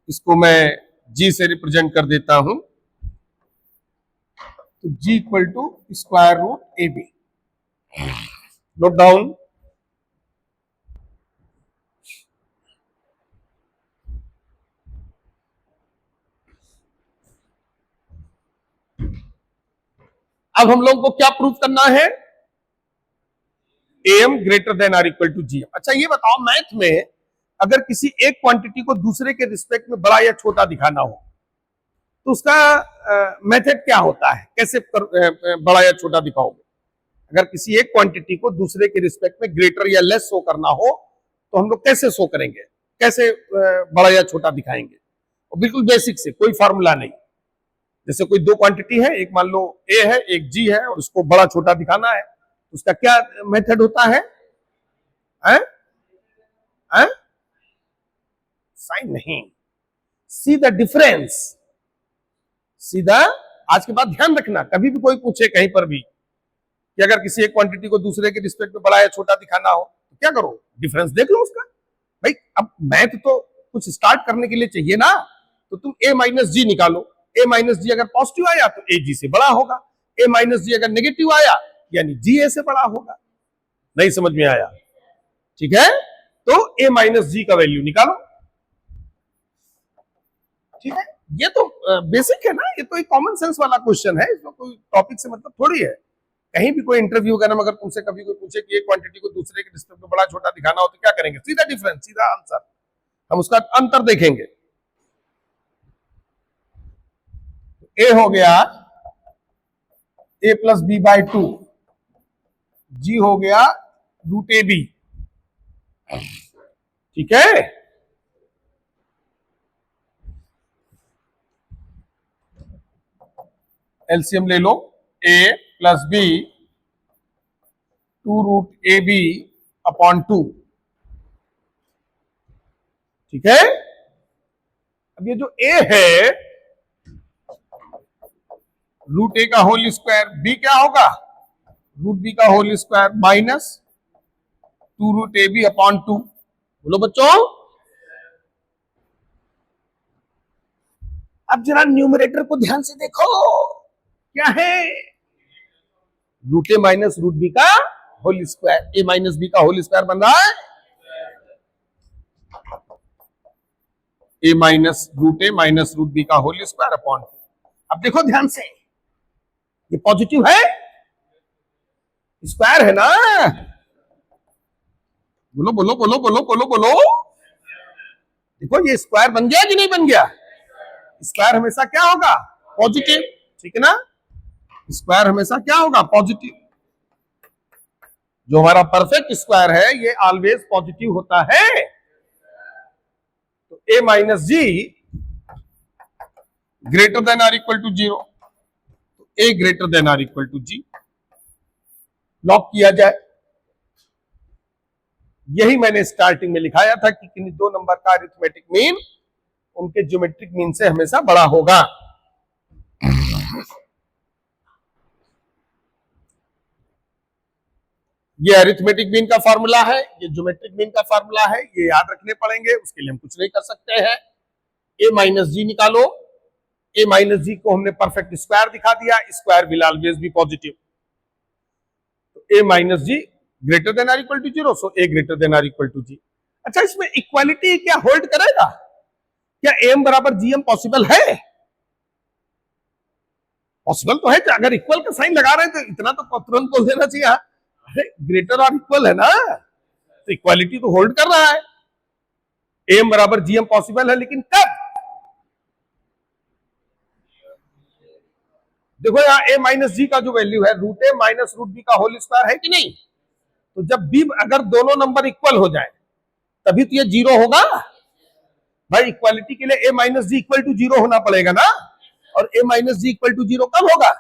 इसको मैं जी से रिप्रेजेंट कर देता हूं, तो G equal to square root A B. Note down. अब हम लोग को क्या प्रूव करना है, M greater than or equal to GM. अच्छा ये बताओ, मैथ में अगर किसी एक क्वांटिटी को दूसरे के रिस्पेक्ट में बड़ा या छोटा दिखाना हो तो उसका मेथड क्या होता है, कैसे बड़ा या छोटा दिखाओगे। अगर किसी एक क्वांटिटी को दूसरे के रिस्पेक्ट में ग्रेटर या लेस शो करना हो तो हम लोग कैसे शो करेंगे, कैसे बड़ा या छोटा दिखाएंगे। और बिल्कुल बेसिक से, कोई फार्मूला नहीं। जैसे कोई दो क्वांटिटी है, एक मान लो ए है एक जी है, और उसको बड़ा छोटा दिखाना है, उसका क्या मेथड होता है, साइन नहीं, सी द डिफरेंस। सीधा, आज के बाद ध्यान रखना, कभी भी कोई पूछे कहीं पर भी कि अगर किसी एक क्वांटिटी को दूसरे के रिस्पेक्ट में बड़ा या छोटा दिखाना हो तो क्या करो, डिफरेंस देख लो उसका। भाई अब मैथ तो कुछ स्टार्ट करने के लिए चाहिए ना, तो तुम ए माइनस जी निकालो। ए माइनस जी अगर पॉजिटिव आया तो ए जी से बड़ा होगा, ए माइनस जी अगर नेगेटिव आया यानी जी ए से बड़ा होगा। नहीं समझ में आया, ठीक है। तो ए माइनस जी का वैल्यू निकालो, ठीक है। ये तो बेसिक है ना, ये तो एक कॉमन सेंस वाला क्वेश्चन है, इसमें कोई टॉपिक से मतलब थोड़ी है। कहीं भी कोई इंटरव्यू वगैरह में अगर तुमसे कभी कोई पूछे कि एक क्वांटिटी को दूसरे के रिस्पेक्ट में बड़ा छोटा दिखाना हो तो क्या करेंगे, सीधा डिफरेंस, सीधा आंसर, हम उसका अंतर देखेंगे। ए हो गया A plus B by 2, G हो गया रूट ए बी, ठीक है। एलसीएम ले लो, A plus B 2 root A B upon 2, ठीक है। अब ये जो ए है, रूट ए का होल स्क्वायर, बी क्या होगा, रूट बी का whole square minus 2 root A B upon 2। बोलो बच्चों, अब जरा न्यूमरेटर को ध्यान से देखो, क्या है, रूट ए माइनस रूट बी का होल स्क्वायर, ए माइनस बी का होल स्क्वायर बन रहा है, ए माइनस रूट बी का होल स्क्वायर अपॉन 2। अब देखो ध्यान से, ये पॉजिटिव है, स्क्वायर है ना, बोलो बोलो बोलो बोलो बोलो बोलो। देखो ये स्क्वायर बन गया कि नहीं बन गया, स्क्वायर हमेशा क्या होगा, पॉजिटिव, ठीक है ना। स्क्वायर हमेशा क्या होगा, पॉजिटिव। जो हमारा परफेक्ट स्क्वायर है ये ऑलवेज पॉजिटिव होता है। तो a minus ji greater than or equal to 0, तो a greater than or equal to g lock किया जाए। यही मैंने स्टार्टिंग में लिखाया था कि किन्हीं दो नंबर का अरिथमेटिक मीन उनके ज्योमेट्रिक मीन से हमेशा बड़ा होगा। ये अरिथमेटिक मीन का फार्मूला है, ये ज्योमेट्रिक मीन का फार्मूला है, ये याद रखने पड़ेंगे, उसके लिए हम कुछ नहीं कर सकते हैं। a माइनस जी निकालो, a माइनस जी को हमने परफेक्ट स्क्वायर दिखा दिया, square will always be positive. तो a minus ji greater than or equal to 0, so a greater than or equal to G. अच्छा, इसमें इक्वालिटी क्या होल्ड करेगा? क्या am बराबर gm पॉसिबल है? पॉसिबल तो है, अगर इक्वल का साइन लगा रहे हैं तो इतना तो तुरंत बोल देना चाहिए, अरे ग्रेटर और इक्वल है ना, तो इक्वालिटी तो होल्ड कर रहा है। am बराबर gm पॉसिबल है, लेकिन कब? देखो यहाँ a माइनस जी का जो वैल्यू है root a minus root b का होल स्क्वायर है कि नहीं? तो जब b अगर दोनों नंबर इक्वल हो जाए तभी तो ये 0 होगा। भाई इक्वालिटी के लिए a minus g equal to 0 होना पड़ेगा ना, और a minus g equal to 0 कब होगा?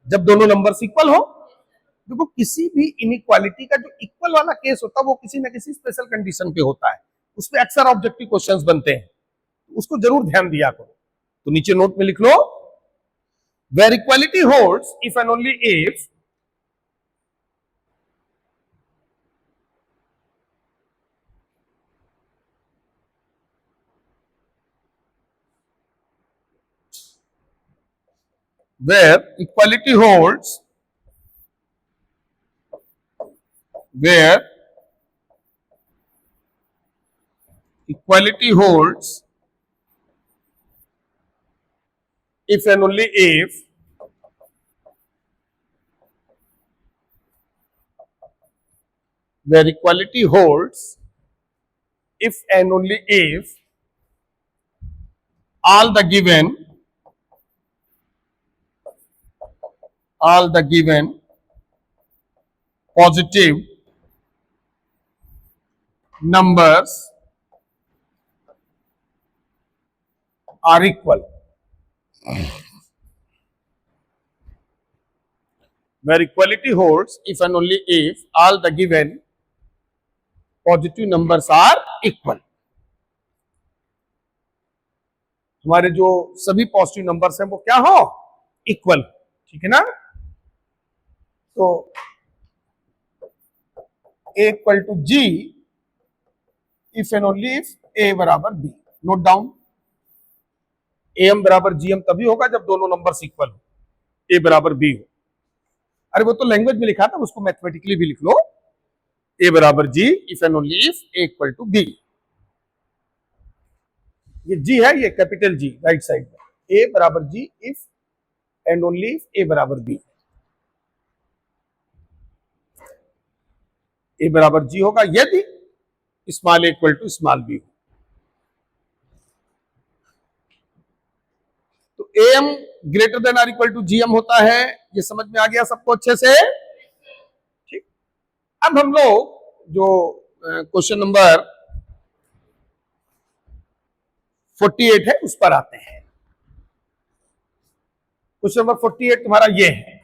जब दोनों नंबर इक्वल हो। देखो किसी भी इनइक्वालिटी का जो इक्वल वाला केस होता है वो किसी ना किसी स्पेशल कंडीशन पे होता है, उसपे अक्सर ऑब्जेक्टिव क्वेश्चंस बनते हैं, उसको जरूर ध्यान दिया करो। तो नीचे नोट में लिख लो, where equality holds if and only if where equality holds where equality holds if and only if where equality holds if and only if all the given positive numbers are equal. Where equality holds if and only if all the given positive numbers are equal. हमारे जो सभी पॉजिटिव नंबर्स हैं वो क्या हो? इक्वल, ठीक है ना? तो a equal to g if and only if a बराबर b। नोट डाउन, am बराबर gm तभी होगा जब दोनों नंबर्स इक्वल हो, a बराबर b हो। अरे वो तो लैंग्वेज में लिखा था, उसको मैथमेटिकली भी लिख लो, a बराबर g if and only if a equal to b। ये g है, ये कैपिटल G राइट साइड में, a बराबर g if and only if a बराबर b। a बराबर g होगा यदि small a equal to small b हो। तो am greater than or equal to gm होता है, ये समझ में आ गया सबको अच्छे से? ठीक। अब हम लोग जो क्वेश्चन नंबर 48 है उस पर आते हैं। क्वेश्चन नंबर 48 तुम्हारा ये है,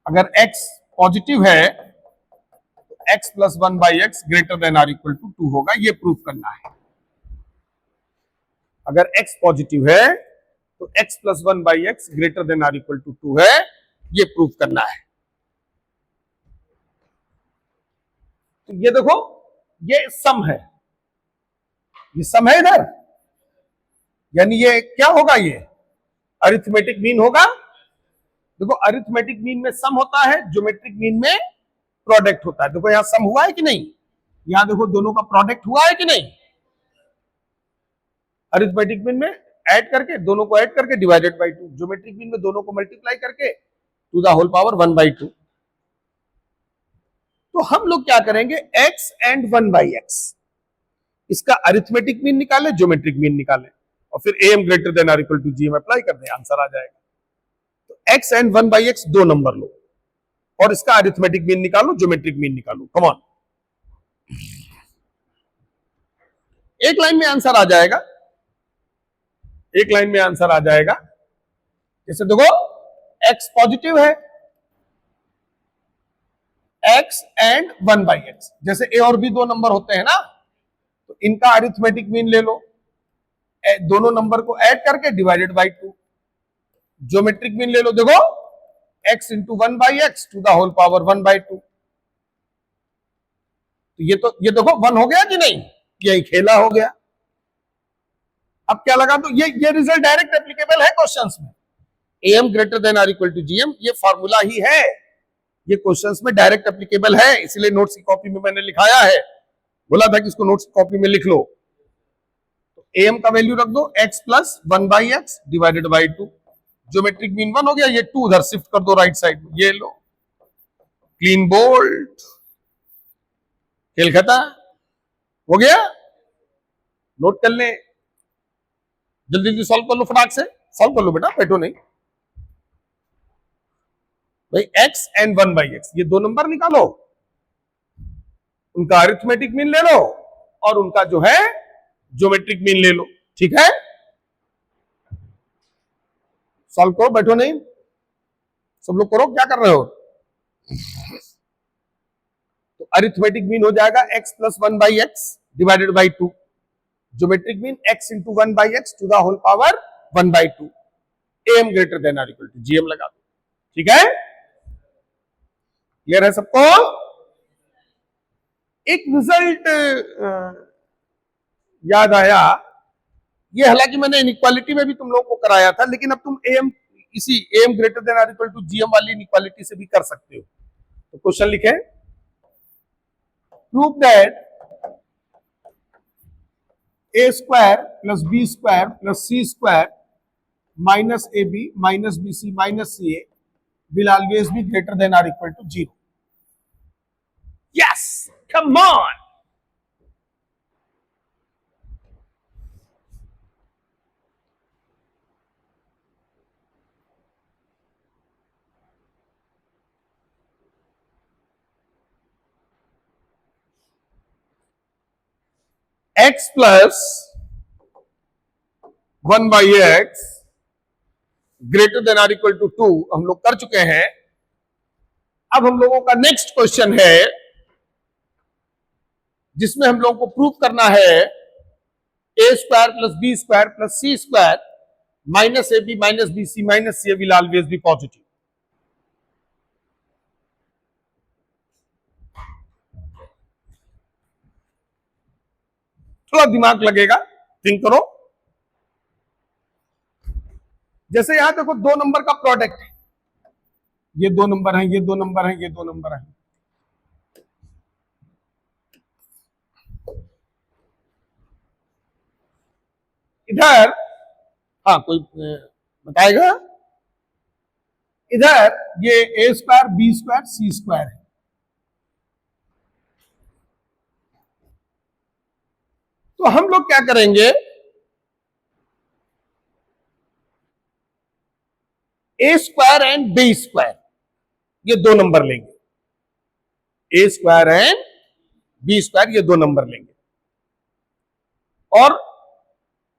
अगर x पॉजिटिव है तो x plus 1 by x greater than or equal to 2 होगा, ये प्रूव करना है। अगर x पॉजिटिव है तो x plus 1 by x greater than or equal to 2 है, ये प्रूव करना है। तो ये देखो, ये सम है, ये सम है इधर, यानी ये क्या होगा? ये अरिथमेटिक मीन होगा। देखो अरिथमेटिक मीन में सम होता है, ज्योमेट्रिक मीन में प्रोडक्ट होता है। देखो यहां सम हुआ है कि नहीं? यहां देखो दोनों का प्रोडक्ट हुआ है कि नहीं? अरिथमेटिक मीन में ऐड करके, दोनों को ऐड करके डिवाइडेड बाई 2, ज्योमेट्रिक मीन में दोनों को मल्टीप्लाई करके टू द होल पावर 1/2। तो हम लोग क्या करेंगे, x एंड 1/x, इसका अरिथमेटिक मीन निकाले, ज्योमेट्रिक मीन निकाले, और फिर am greater than or equal to gm apply कर दें, आंसर आ जाएगा। तो x एंड 1/x दो नंबर लो, और इसका अरिथमेटिक मीन निकालो, ज्योमेट्रिक मीन निकालो। कम ऑन, एक लाइन में आंसर आ जाएगा, एक लाइन में आंसर आ जाएगा। जैसे देखो x पॉजिटिव है, x एंड 1/x, जैसे a और b दो नंबर होते हैं ना, तो इनका अरिथमेटिक मीन ले लो, दोनों नंबर को ऐड करके डिवाइडेड बाई 2। ज्योमेट्रिक मीन ले लो, देखो x into 1/x to the whole power 1/2। तो ये देखो 1 हो गया कि नहीं, यही खेला हो गया। अब क्या लगा, तो ये रिजल्ट डायरेक्ट एप्लीकेबल है क्वेश्चंस में। am greater than or equal to gm, ये फॉर्मूला ही है, ये क्वेश्चंस में डायरेक्ट एप्लीकेबल है, इसलिए नोट्स की कॉपी में मैंने लिखाया है, बोला था कि इसको नोट्स की कॉपी में लिख लो। तो am का वैल्यू रख दो x plus 1/x divided by 2। Geometric mean 1 हो गया, ये 2 उधर शिफ्ट कर दो राइट साइड में, ये लो क्लीन बोल्ट, खेल खत्म हो गया। नोट कर ले, जल्दी जल्दी सॉल्व कर लो, फटाक से सॉल्व कर लो बेटा, बैठो नहीं भाई। x एंड 1/x, ये दो नंबर निकालो, उनका अरिथमेटिक मीन ले लो और उनका जो है ज्योमेट्रिक मीन ले लो, ठीक है। सॉल्व करो, बैठो नहीं, सब लोग करो, क्या कर रहे हो। तो अरिथमेटिक मीन हो जाएगा x plus 1/x divided by 2। Geometric mean x into 1/x to the whole power 1/2। am greater than or equal to gm लगा दो, ठीक है। क्लियर है सबको। एक रिजल्ट याद आया, ये हालांकि मैंने इनइक्वालिटी में भी तुम लोगों को कराया था, लेकिन अब तुम am इसी am greater than or equal to gm वाली इनइक्वालिटी से भी कर सकते हो। तो क्वेश्चन लिखे, prove that a square plus b square plus c square minus ab minus bc minus ca will always be greater than or equal to 0. Yes, come on. x plus 1/x greater than or equal to 2 हम लोग कर चुके हैं। अब हम लोगों का नेक्स्ट क्वेश्चन है, जिसमें हम लोगों को प्रूव करना है a square plus b square plus c square minus ab minus bc minus ca will always be positive. थोड़ा दिमाग लगेगा, थिंक करो। जैसे यहां देखो दो नंबर का प्रोडक्ट है, ये दो नंबर है, ये दो नंबर है, ये दो नंबर है। इधर हाँ कोई बताएगा, इधर ये a square b square c square है, तो हम लोग क्या करेंगे, a square and b square ये दो नंबर लेंगे, a square and b square ये दो नंबर लेंगे, और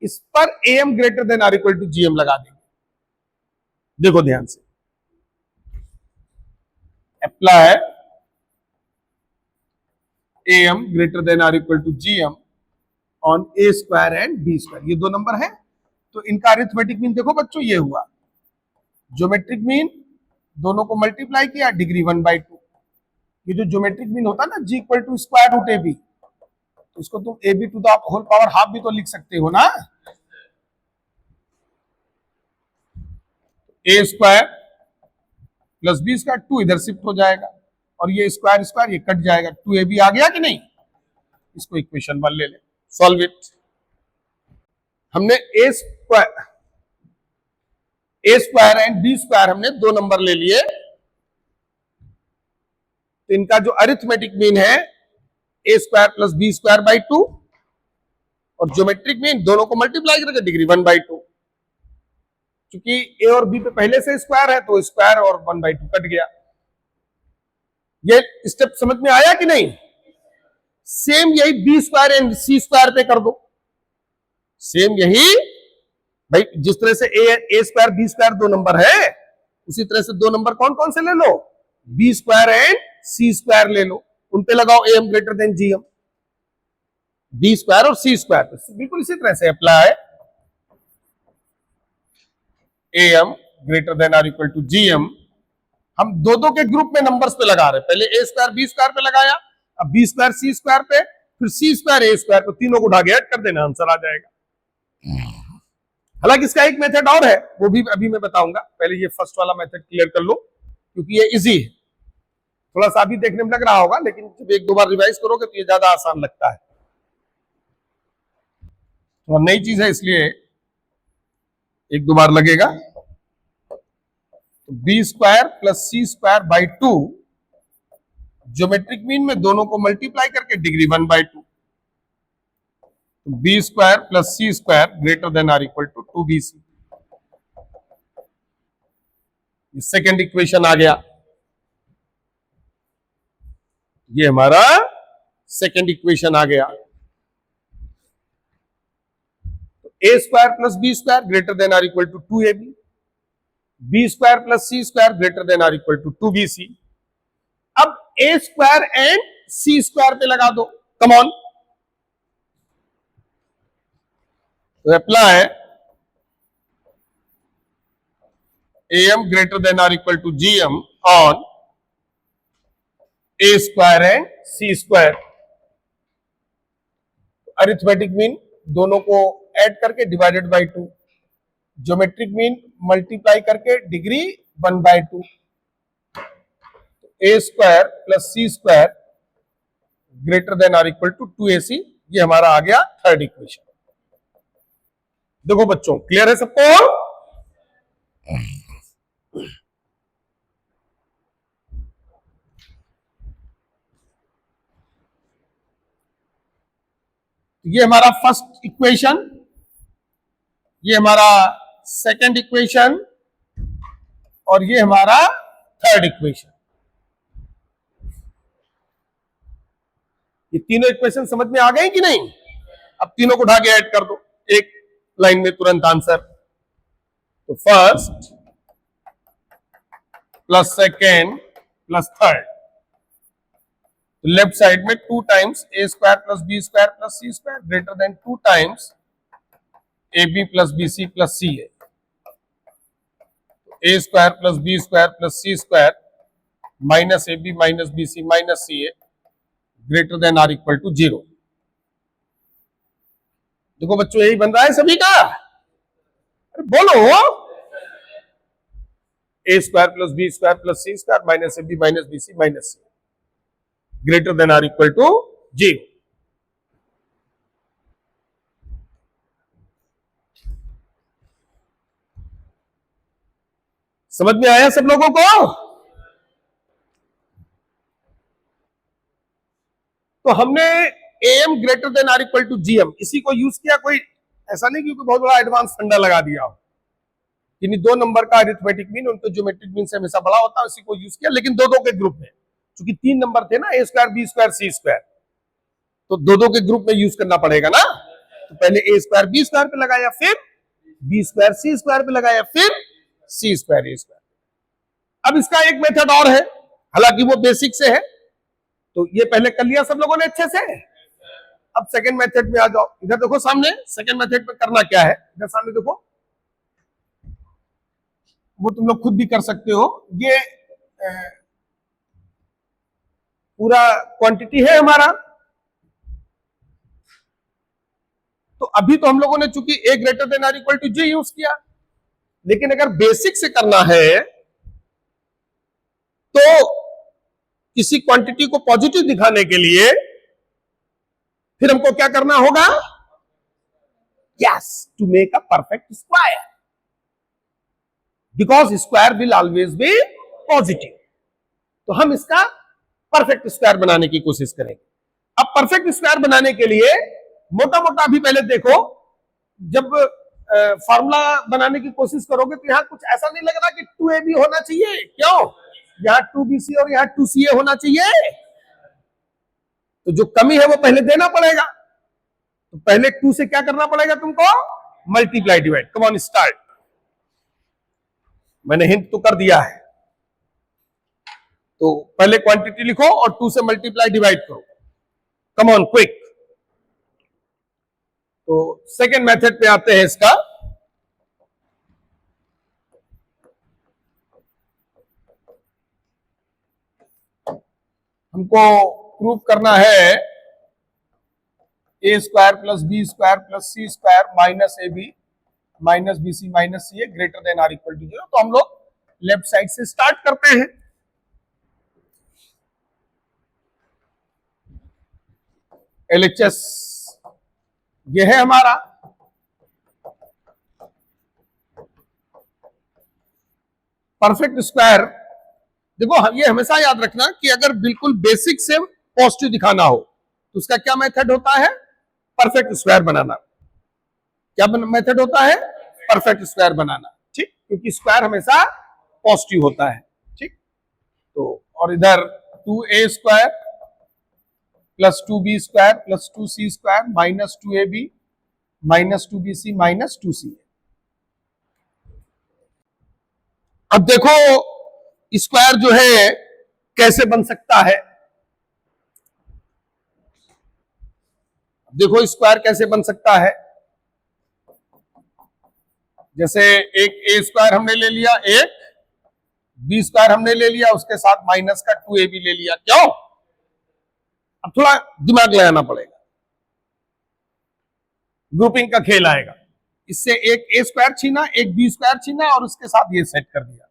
इस पर am greater than or equal to gm लगा देंगे। देखो ध्यान से, apply am greater than or equal to gm on a square and b square, ये दो नंबर है। तो इनका अरिथमेटिक मीन देखो बच्चों ये हुआ, ज्योमेट्रिक मीन दोनों को मल्टीप्लाई किया, डिग्री 1/2। ये जो ज्योमेट्रिक मीन होता है ना, g equal to square root A b, तो इसको तुम a b to the whole power half भी तो लिख सकते हो ना। A square plus B square, 2 इधर शिफ्ट हो जाएगा और ये स्क्वायर स्क्वायर ये कट जाएगा, 2ab आ गया कि नहीं। इसको इक्वेशन 1 ले ले, सॉल्व इट। हमने ए स्क्वायर एंड बी स्क्वायर हमने दो नंबर ले लिए, तो इनका जो अरिथमेटिक मीन है A square plus B square by 2, और ज्योमेट्रिक मीन दोनों को मल्टीप्लाई करके डिग्री 1/2। क्योंकि ए और बी पे पहले से स्क्वायर है तो स्क्वायर और 1/2 कट गया। ये स्टेप समझ में आया कि नहीं? सेम यही b square and C square पे कर दो, सेम यही भाई, जिस तरह से ए स्क्वायर बी स्क्वायर दो नंबर है, उसी तरह से दो नंबर कौन कौन से ले लो, B square and C square ले लो, उन पे लगाओ A M greater than G M, B square और सी स्क्वायर पे बिल्कुल इसी तरह से apply, A M greater than or equal to G M. हम दो दो के ग्रुप में नंबर्स पे लगा रहे हैं, पहले ए स्क्वायर बी स्क्वायर पे लगाया, अब बी स्क्वायर सी स्क्वायर पे, फिर सी स्क्वायर ए स्क्वायर पे, तीनों को उठा के ऐड कर देना, आंसर आ जाएगा। हालांकि इसका एक मेथड और है, वो भी अभी मैं बताऊंगा, पहले ये फर्स्ट वाला मेथड क्लियर कर लो क्योंकि ये इजी है, थोड़ा सा अभी देखने में लग रहा होगा, लेकिन जब एक दो बार रिवाइज करोगे तो ये ज्यादा आसान लगता है, तो नई चीज है इसलिए एक दो बार लगेगा। तो B square plus C square by 2, geometric mean में दोनों को मल्टीप्लाई करके degree 1/2, B square plus C square greater than or equal to 2bc, second equation आ गया, ये हमारा सेकेंड इक्वेशन आ गया। A square plus B square greater than or equal to 2ab, B square plus C square greater than or equal to 2bc। अब A square and C square पे लगा दो, कम ऑन, तो apply A M greater than or equal to G M on A square and C square, arithmetic mean दोनों को ऐड करके divided by 2, geometric mean multiply करके degree 1/2, A square plus C square greater than or equal to 2ac, ये हमारा आ गया थर्ड इक्वेशन। देखो बच्चों, क्लियर है सबको? ये हमारा फर्स्ट इक्वेशन, ये हमारा सेकंड इक्वेशन और ये हमारा थर्ड इक्वेशन। ये तीनों इक्वेशन समझ में आ गए कि नहीं? अब तीनों को उठा के ऐड कर दो एक लाइन में तुरंत आंसर। तो first plus second plus third, left side में 2 times a square plus B square plus C square greater than 2 times a b plus b c plus c a square plus B square plus C square minus A B minus B C minus C A greater than or equal to 0। देखो बच्चों, यही बन रहा है सभी का, अरे बोलो, A square plus B square plus C square minus A B minus B C minus C greater than or equal to 0। समझ में आया सब लोगों को? तो हमने M greater than or equal to GM इसी को यूज किया, कोई ऐसा नहीं क्योंकि बहुत बड़ा एडवांस फंडा लगा दिया हो, यानी दो नंबर का अरिथमेटिक मीन उनके ज्योमेट्रिक मीन से हमेशा बड़ा होता है, उसी को यूज किया, लेकिन दो दो के ग्रुप में, क्योंकि 3 नंबर थे ना, a square b square c square, तो दो दो के ग्रुप में यूज करना पड़ेगा ना। तो पहले ए स्क्वायर बी स्क्वायर पे लगाया, फिर बी स्क्वायर सी स्क्वायर पे लगाया, फिर सी स्क्वायर ए स्क्वायर। अब इसका एक मेथड और है, हालांकि वो बेसिक से है, तो ये पहले कर लिया सब लोगों ने अच्छे से। अब सेकंड मेथड में आ जाओ, इधर देखो सामने, सेकंड मेथड में करना क्या है, इधर सामने देखो, वो तुम लोग खुद भी कर सकते हो। ये पूरा क्वांटिटी है हमारा, तो अभी तो हम लोगों ने चूंकि A greater than or equal to J use किया, लेकिन अगर बेसिक से करना है तो किसी क्वांटिटी को पॉजिटिव दिखाने के लिए फिर हमको क्या करना होगा, yes, to make a perfect square, because square will always be positive. तो हम इसका परफेक्ट स्क्वायर बनाने की कोशिश करेंगे। अब परफेक्ट स्क्वायर बनाने के लिए मोटा मोटा अभी पहले देखो, जब फार्मूला बनाने की कोशिश करोगे तो यहां कुछ ऐसा नहीं लग रहा कि 2ab होना चाहिए, क्यों? यहाँ 2bc और यहाँ 2ca होना चाहिए, तो जो कमी है वो पहले देना पड़ेगा। तो पहले 2 से क्या करना पड़ेगा तुमको, multiply divide. Come on start. मैंने हिंट तो कर दिया है, तो पहले क्वांटिटी लिखो और 2 से मल्टीप्लाई डिवाइड करो। Come on quick. तो सेकेंड मेथड पे आते हैं इसका। हमको प्रूव करना है A square plus B square plus C square minus A B minus B C minus C A greater than or equal to 0। तो हम लोग लेफ्ट साइड से स्टार्ट करते हैं। एलएचएस ये है हमारा। परफेक्ट स्क्वायर, देखो ये हमेशा याद रखना कि अगर बिल्कुल बेसिक से पॉजिटिव दिखाना हो तो उसका क्या मेथड होता है, परफेक्ट स्क्वायर बनाना। क्या मेथड होता है, परफेक्ट स्क्वायर बनाना। ठीक, क्योंकि स्क्वायर हमेशा पॉजिटिव होता है। ठीक, तो और इधर 2a square plus 2b square plus 2c square minus 2ab minus 2bc minus 2ca। अब देखो स्क्वायर जो है कैसे बन सकता है, देखो स्क्वायर कैसे बन सकता है। जैसे एक ए स्क्वायर हमने ले लिया, एक बी स्क्वायर हमने ले लिया, उसके साथ माइनस का 2ab ले लिया। क्यों, अब थोड़ा दिमाग लगाना पड़ेगा, ग्रुपिंग का खेल आएगा। इससे एक ए स्क्वायर छीना, एक बी स्क्वायर छीना और उसके साथ ये सेट कर दिया,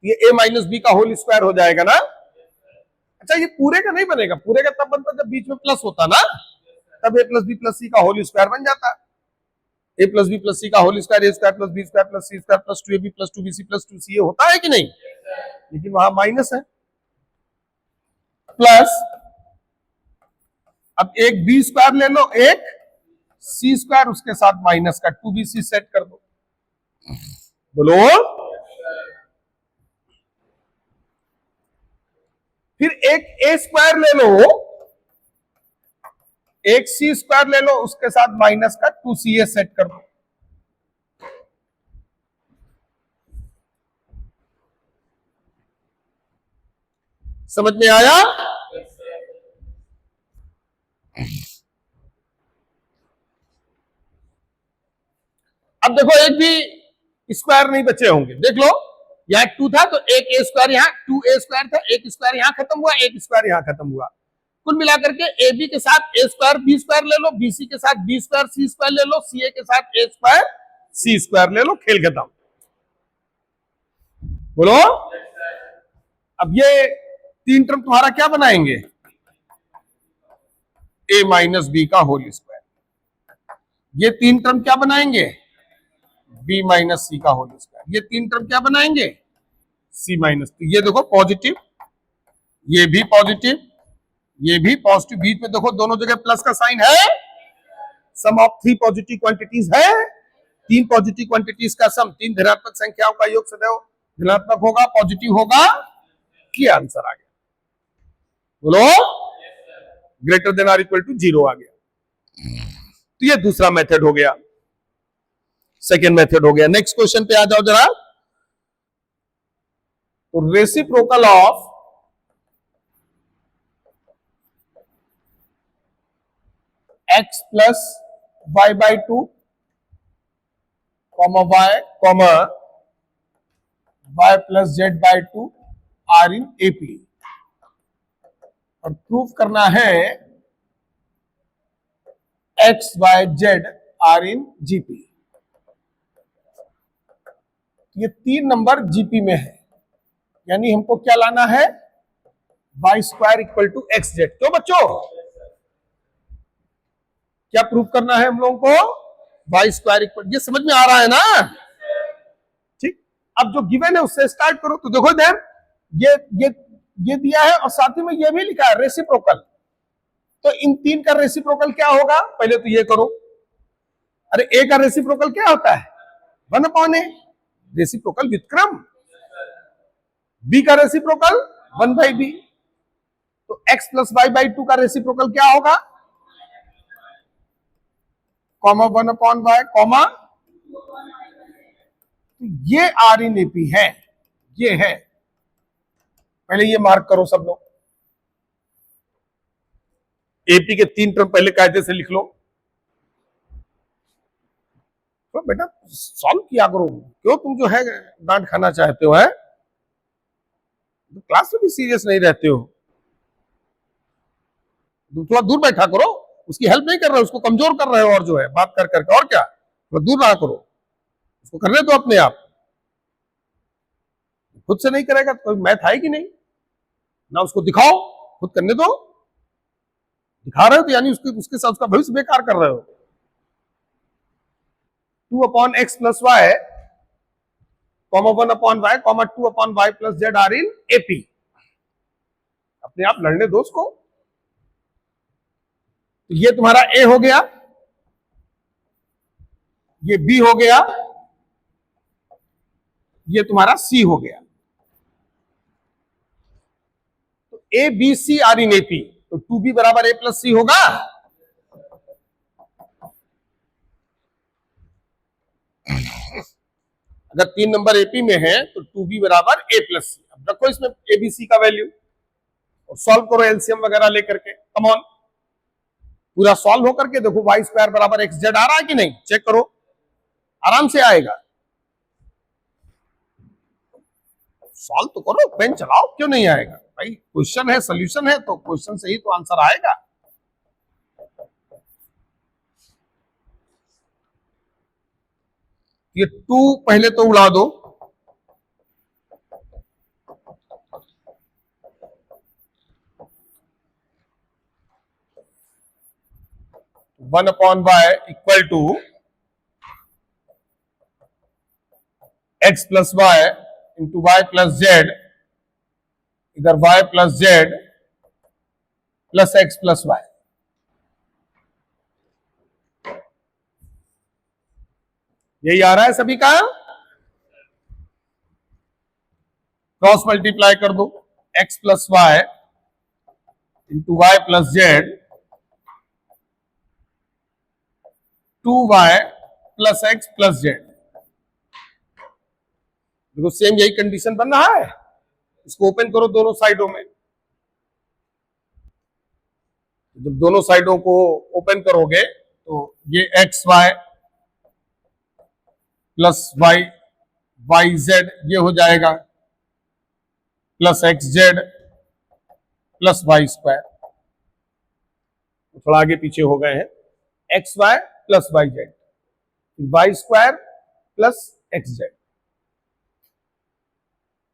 ये ए माइनस बी का होल स्क्वायर हो जाएगा ना। अच्छा, ये पूरे का नहीं बनेगा, पूरे का तब बनता जब बीच में प्लस होता ना, तब A plus B plus C का होल स्क्वायर बन जाता। A plus B plus C का होल स्क्वायर, ए square plus B square plus सी square plus 2ab plus 2bc plus 2ca होता है कि नहीं, लेकिन वहां माइनस है। प्लस अब एक बी स्क्वायर ले लो, एक सी स्क्वायर, उसके साथ माइनस का 2bc सेट कर दो। बोलो, फिर एक ए स्क्वायर ले लो, एक सी स्क्वायर ले लो, उसके साथ माइनस का 2ca सेट कर दो। समझ में आया? अब देखो एक भी स्क्वायर नहीं बचे होंगे, देख लो यहाँ 2 था तो एक ए स्क्वायर, यहाँ 2a स्क्वायर था, एक स्क्वायर यहाँ खत्म हुआ, एक स्क्वायर यहाँ खत्म हुआ। कुल मिलाकर के ए बी के साथ ए स्क्वायर बी स्क्वायर ले लो, बी सी के साथ बी स्क्वायर सी स्क्वायर ले लो, सी ए के साथ ए स्क्वायर सी स्क्वायर ले लो, खेल खत्म। बोलो, अब ये 3 टर्म तुम्हारा क्या बनाएंगे, ए माइनस बी का होल स्क्वायर। ये 3 टर्म क्या बनाएंगे, बी माइनस सी का होल स्क्वायर। ये 3 टर्म क्या बनाएंगे, सी माइनस। तो ये देखो पॉजिटिव, ये भी पॉजिटिव, ये भी पॉजिटिव, बीच में देखो दोनों जगह प्लस का साइन है। सम ऑफ 3 पॉजिटिव क्वांटिटीज है, 3 पॉजिटिव क्वांटिटीज का सम, 3 धनात्मक संख्याओं का योग सदैव धनात्मक होगा, पॉजिटिव होगा। क्या आंसर आ गया, बोलो, greater than or equal to 0 आ गया। तो ये दूसरा मेथड हो गया, सेकेंड मेथड हो गया। नेक्स्ट क्वेश्चन पे आ जाओ जरा। तो reciprocal of x plus y by 2 comma y comma y plus z by 2 are in AP, और प्रूफ करना है x y z are in GP. ये 3 नंबर जीपी में है, यानी हमको क्या लाना है, y square equal to x z. तो बच्चों क्या प्रूफ करना है हम लोगों को, वाई स्क्वायर इक्वल, ये समझ में आ रहा है ना। ठीक, अब जो गिवन है उससे स्टार्ट करो। तो देखो इधर ये दिया है और साथ ही में ये भी लिखा है रेसिप्रोकल। तो इन 3 का रेसिप्रोकल क्या होगा, पहले तो ये करो। अरे ए का रेसिप्रोकल क्या होता है, 1/a, रेसिप्रोकल व्युत्क्रम। बी का रेसिप्रोकल 1/b, तो x प्लस वाई बाई 2 का रेसिप्रोकल क्या होगा, कॉमा 1/y कॉमा, तो ये आर इन एपी है, ये है। पहले ये मार्क करो सब लोग, एपी के 3 टर्म पहले कायदे से लिख लो। तो बेटा सॉल्व किया करो, क्यों तुम जो है डांट खाना चाहते हो, है तो क्लास में भी सीरियस नहीं रहते हो। थोड़ा दूर बैठा करो, उसकी हेल्प नहीं कर रहे हो, उसको कमजोर कर रहे हो, और जो है बात कर करके, और क्या, थोड़ा दूर रहा करो, उसको करने दो अपने आप। खुद से नहीं करेगा तो कोई मैथ है कि नहीं, ना उसको दिखाओ, खुद करने दो। दिखा रहे हो तो यानी उसके साथ उसका भविष्य बेकार कर रहे हो। 2/x plus y comma 1/y comma 2/y plus z are in AP. अपने आप लड़ने दो उसको। तो ये तुम्हारा ए हो गया, ये बी हो गया, ये तुम्हारा सी हो गया। तो a b c are in AP, तो 2b बराबर ए प्लस सी होगा। अगर 3 नंबर एपी में है तो 2b बराबर ए प्लस सी। अब रखो इसमें एबीसी का वैल्यू और सॉल्व करो एलसीएम वगैरह लेकर के। कम ऑन, पूरा सॉल्व होकर के देखो वाई स्क्वायर बराबर एक्स जेड आ रहा है कि नहीं, चेक करो, आराम से आएगा। सॉल्व तो करो, पेन चलाओ, क्यों नहीं आएगा भाई, क्वेश्चन है, सोल्यूशन है, तो क्वेश्चन से ही तो आंसर आएगा। ये 2 पहले तो उड़ा दो, one upon Y equal to X plus Y into Y plus Z, इधर Y plus Z plus x plus Y. यही आ रहा है सभी का, क्रॉस मल्टीप्लाई कर दो, x plus Y into Y plus z 2y plus x plus z. देखो सेम यही कंडीशन बन रहा है, इसको ओपन करो दोनों साइडों में। जब दोनों साइडों को ओपन करोगे तो ये x y plus y y z ये हो जाएगा, plus x z plus y square. थोड़ा आगे पीछे हो गए हैं, x y plus y z, y square plus x z.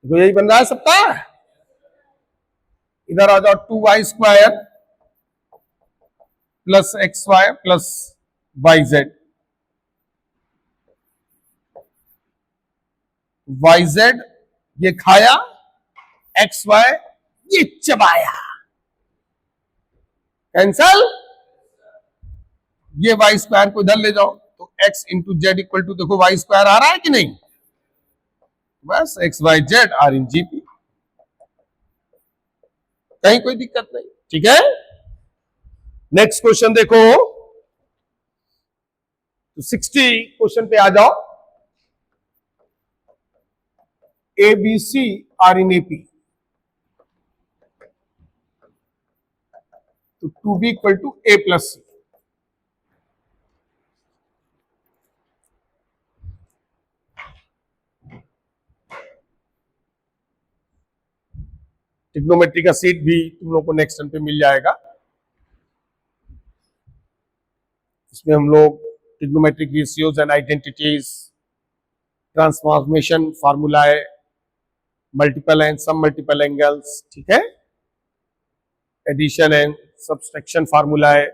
तो यही बन रहा है सबका। इधर आ जाओ, 2y square plus x y plus y z, y z ये खाया, एक्स वाई ये चबाया, कैंसल। ये वाई स्क्वायर को इधर ले जाओ, तो x into z equal to, देखो वाई स्क्वायर आ रहा है कि नहीं, बस x y z are in GP, कहीं कोई दिक्कत नहीं, ठीक है। नेक्स्ट क्वेश्चन देखो, तो 60 क्वेश्चन पे आ जाओ। A b c are in AP, तो 2b equal to A plus c. Trigonometry का सीट भी तुम लोग को नेक्स्ट टर्म पे मिल जाएगा। इसमें हम लोग trigonometric ratios and identities, transformation formulae, multiple and sum multiple angles, ठीक है, addition and subtraction formulae,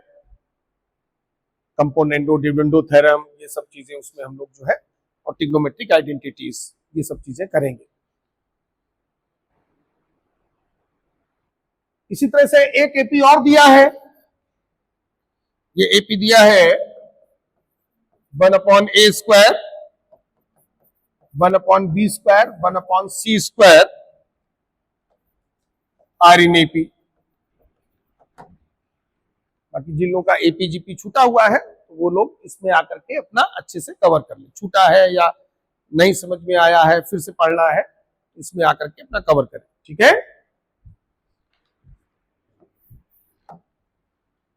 componendo dividendo theorem, ये सब चीजें उसमें हम लोग जो है, और ट्रिग्नोमेट्रिक आइडेंटिटीज, ये सब चीजें करेंगे। इसी तरह से एक एपी और दिया है, ये एपी दिया है 1/a square 1/b square 1/c square are in AP. बाकी जिन लोगों का एपीजीपी छूटा हुआ है तो वो लोग इसमें आकर के अपना अच्छे से कवर कर ले, छूटा है या नहीं समझ में आया है फिर से पढ़ना है, इसमें आकर के अपना कवर करें, ठीक है।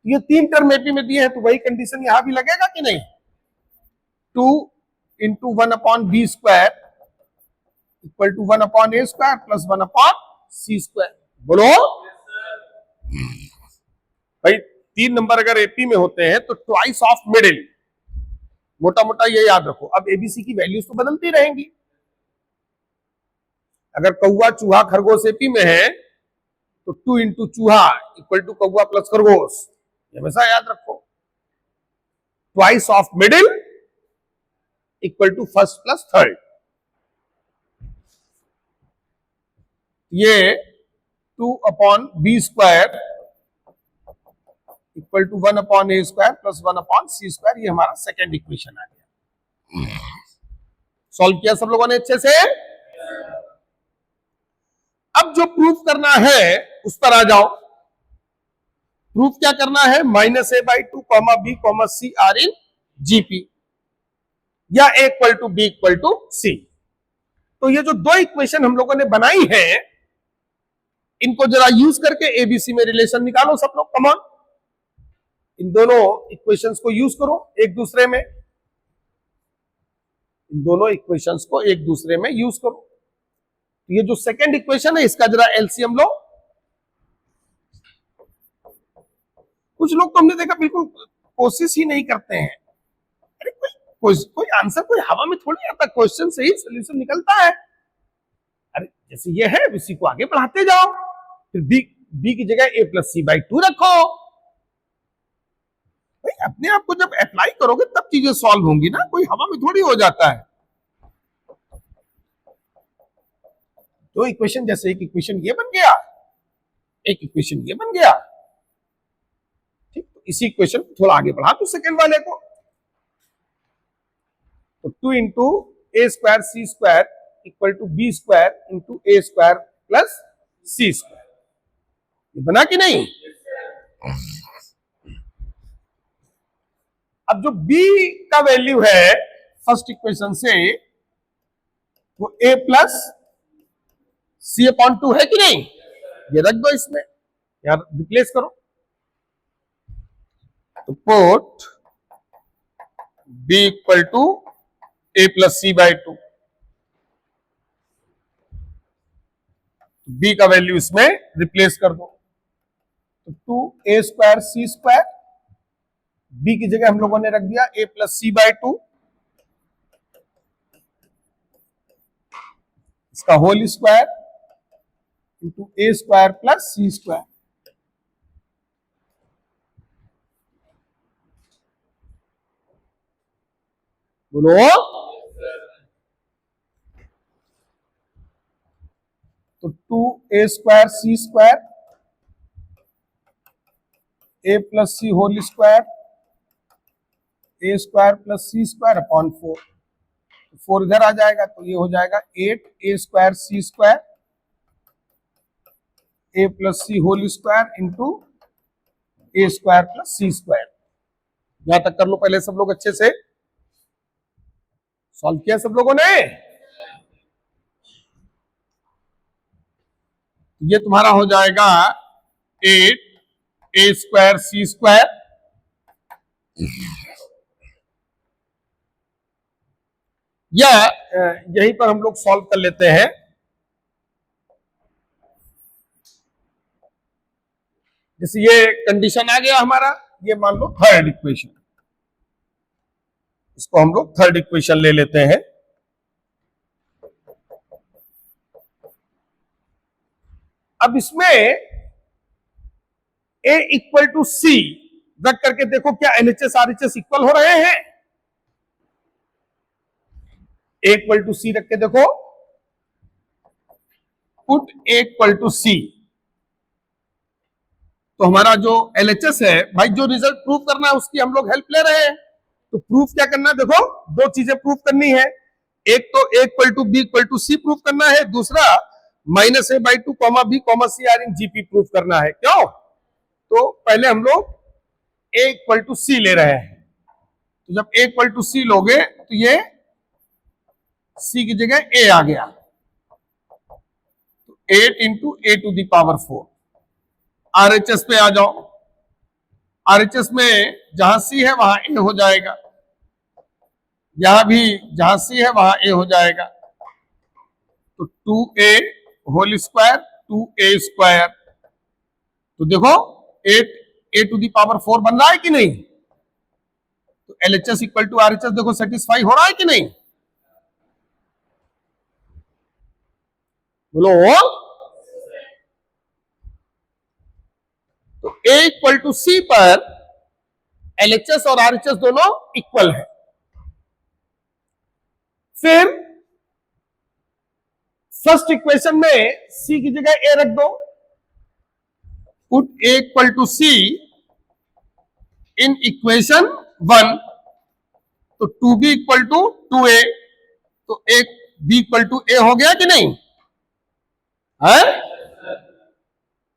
ये 3 टर्म एपी में दिए हैं तो वही कंडीशन यहां भी लगेगा कि नहीं। 2 into 1/b² equal to 1/a² plus 1/c²। बोलो भाई 3 नंबर अगर एपी में होते हैं तो ट्वाइस ऑफ मिडिल, मोटा मोटा ये याद रखो। अब एबीसी की वैल्यूज तो बदलती रहेंगी। अगर कौवा चूहा खरगोश एपी में है तो 2 इंटू चूहा इक्वल टू कौवा प्लस खरगोश, हमेशा याद रखो। Twice of middle equal to first plus third. ये 2/b² equal to 1/a² plus 1/c², ये हमारा सेकेंड इक्वेशन आ गया। सॉल्व किया सब लोगों ने अच्छे से। अब जो प्रूफ करना है उस पर आ जाओ। प्रूफ क्या करना है, -a/2 b c are in GP या a equal to b equal to c। तो ये जो 2 इक्वेशन हम लोगों ने बनाई है इनको जरा यूज करके एबीसी में रिलेशन निकालो सब लोग, कमॉन। इन दोनों इक्वेशंस को यूज करो एक दूसरे में, इन दोनों इक्वेशंस को एक दूसरे में यूज करो। ये जो सेकंड इक्वेशन है इसका जरा एलसीएम लो। कुछ लोग तो हमने देखा बिल्कुल कोशिश ही नहीं करते हैं। अरे कोई आंसर कोई हवा में थोड़ी आता, क्वेश्चन से ही सोल्यूशन निकलता है। अरे जैसे ये है इसी को आगे बढ़ाते जाओ, फिर बी की जगह a+c/2 रखो। भाई अपने आप को जब अप्लाई करोगे तब चीजें सॉल्व होंगी ना, कोई हवा में थोड़ी हो जाता है। तो इक्वेशन जैसे एक इक्वेशन ये बन गया, एक इक्वेशन ये बन गया, ठीक। तो इसी इक्वेशन को थोड़ा आगे बढ़ा तो सेकेंड वाले को, तो 2 into a² c² equal to b² into a² plus c²। ये बना कि नहीं। अब जो b का वैल्यू है फर्स्ट इक्वेशन से वो a प्लस c/2 है कि नहीं, ये रख दो इसमें, यार रिप्लेस करो। तो put b equal to a+c/2, b का वैल्यू इसमें रिप्लेस कर दो। तो 2a² c², b की जगह हम लोगों ने रख दिया a+c/2, इसका whole square into a² plus c²। बोलो। तो 2a² c² a+c whole square a² plus c² upon 4, 4 इधर आ जाएगा तो ये हो जाएगा 8a² c² a+c whole square into a² plus c²। यहां तक कर लो पहले सब लोग अच्छे से। सॉल्व किया सब लोगों ने। ये तुम्हारा हो जाएगा 8a² c², या यहीं पर हम लोग सॉल्व कर लेते हैं। जैसे ये कंडीशन आ गया हमारा, ये मान लो थर्ड इक्वेशन, इसको हम लोग थर्ड इक्वेशन ले लेते हैं। अब इसमें a इक्वल टू c रख करके देखो क्या LHS RHS इक्वल हो रहे हैं। a इक्वल टू c रख के देखो, put a equal to c, तो हमारा जो LHS है भाई, जो रिजल्ट प्रूव करना है उसकी हम लोग हेल्प ले रहे हैं। तो प्रूफ क्या करना है, देखो 2 चीजें प्रूफ करनी है। एक तो a equal to b equal to c proof करना है, दूसरा minus A by two comma B comma C are in GP proof करना है। क्यों? तो पहले हम लोग ए इक्वल टू सी ले रहे हैं, तो जब ए इक्वल टू सी लोगे तो ये सी की जगह ए आ गया, तो 8 into a to the power 4। RHS पे आ जाओ, आरएचएस में जहां सी है वहां ए हो जाएगा, यहां भी जहां सी है वहां ए हो जाएगा, तो 2a whole square 2a square. तो देखो 8 ए टू द पावर 4 बन रहा है कि नहीं? तो एलएचएस इक्वल टू आरएचएस देखो सेटिस्फाई हो रहा है कि नहीं? बोलो। तो ए इक्वल टू सी पर एलएचएस और आरएचएस दोनों इक्वल है। फिर फर्स्ट इक्वेशन में सी की जगह ए रख दो, put a equal to c in equation 1, तो 2b इक्वल टू 2a, तो एक b इक्वल टू ए हो गया कि नहीं है?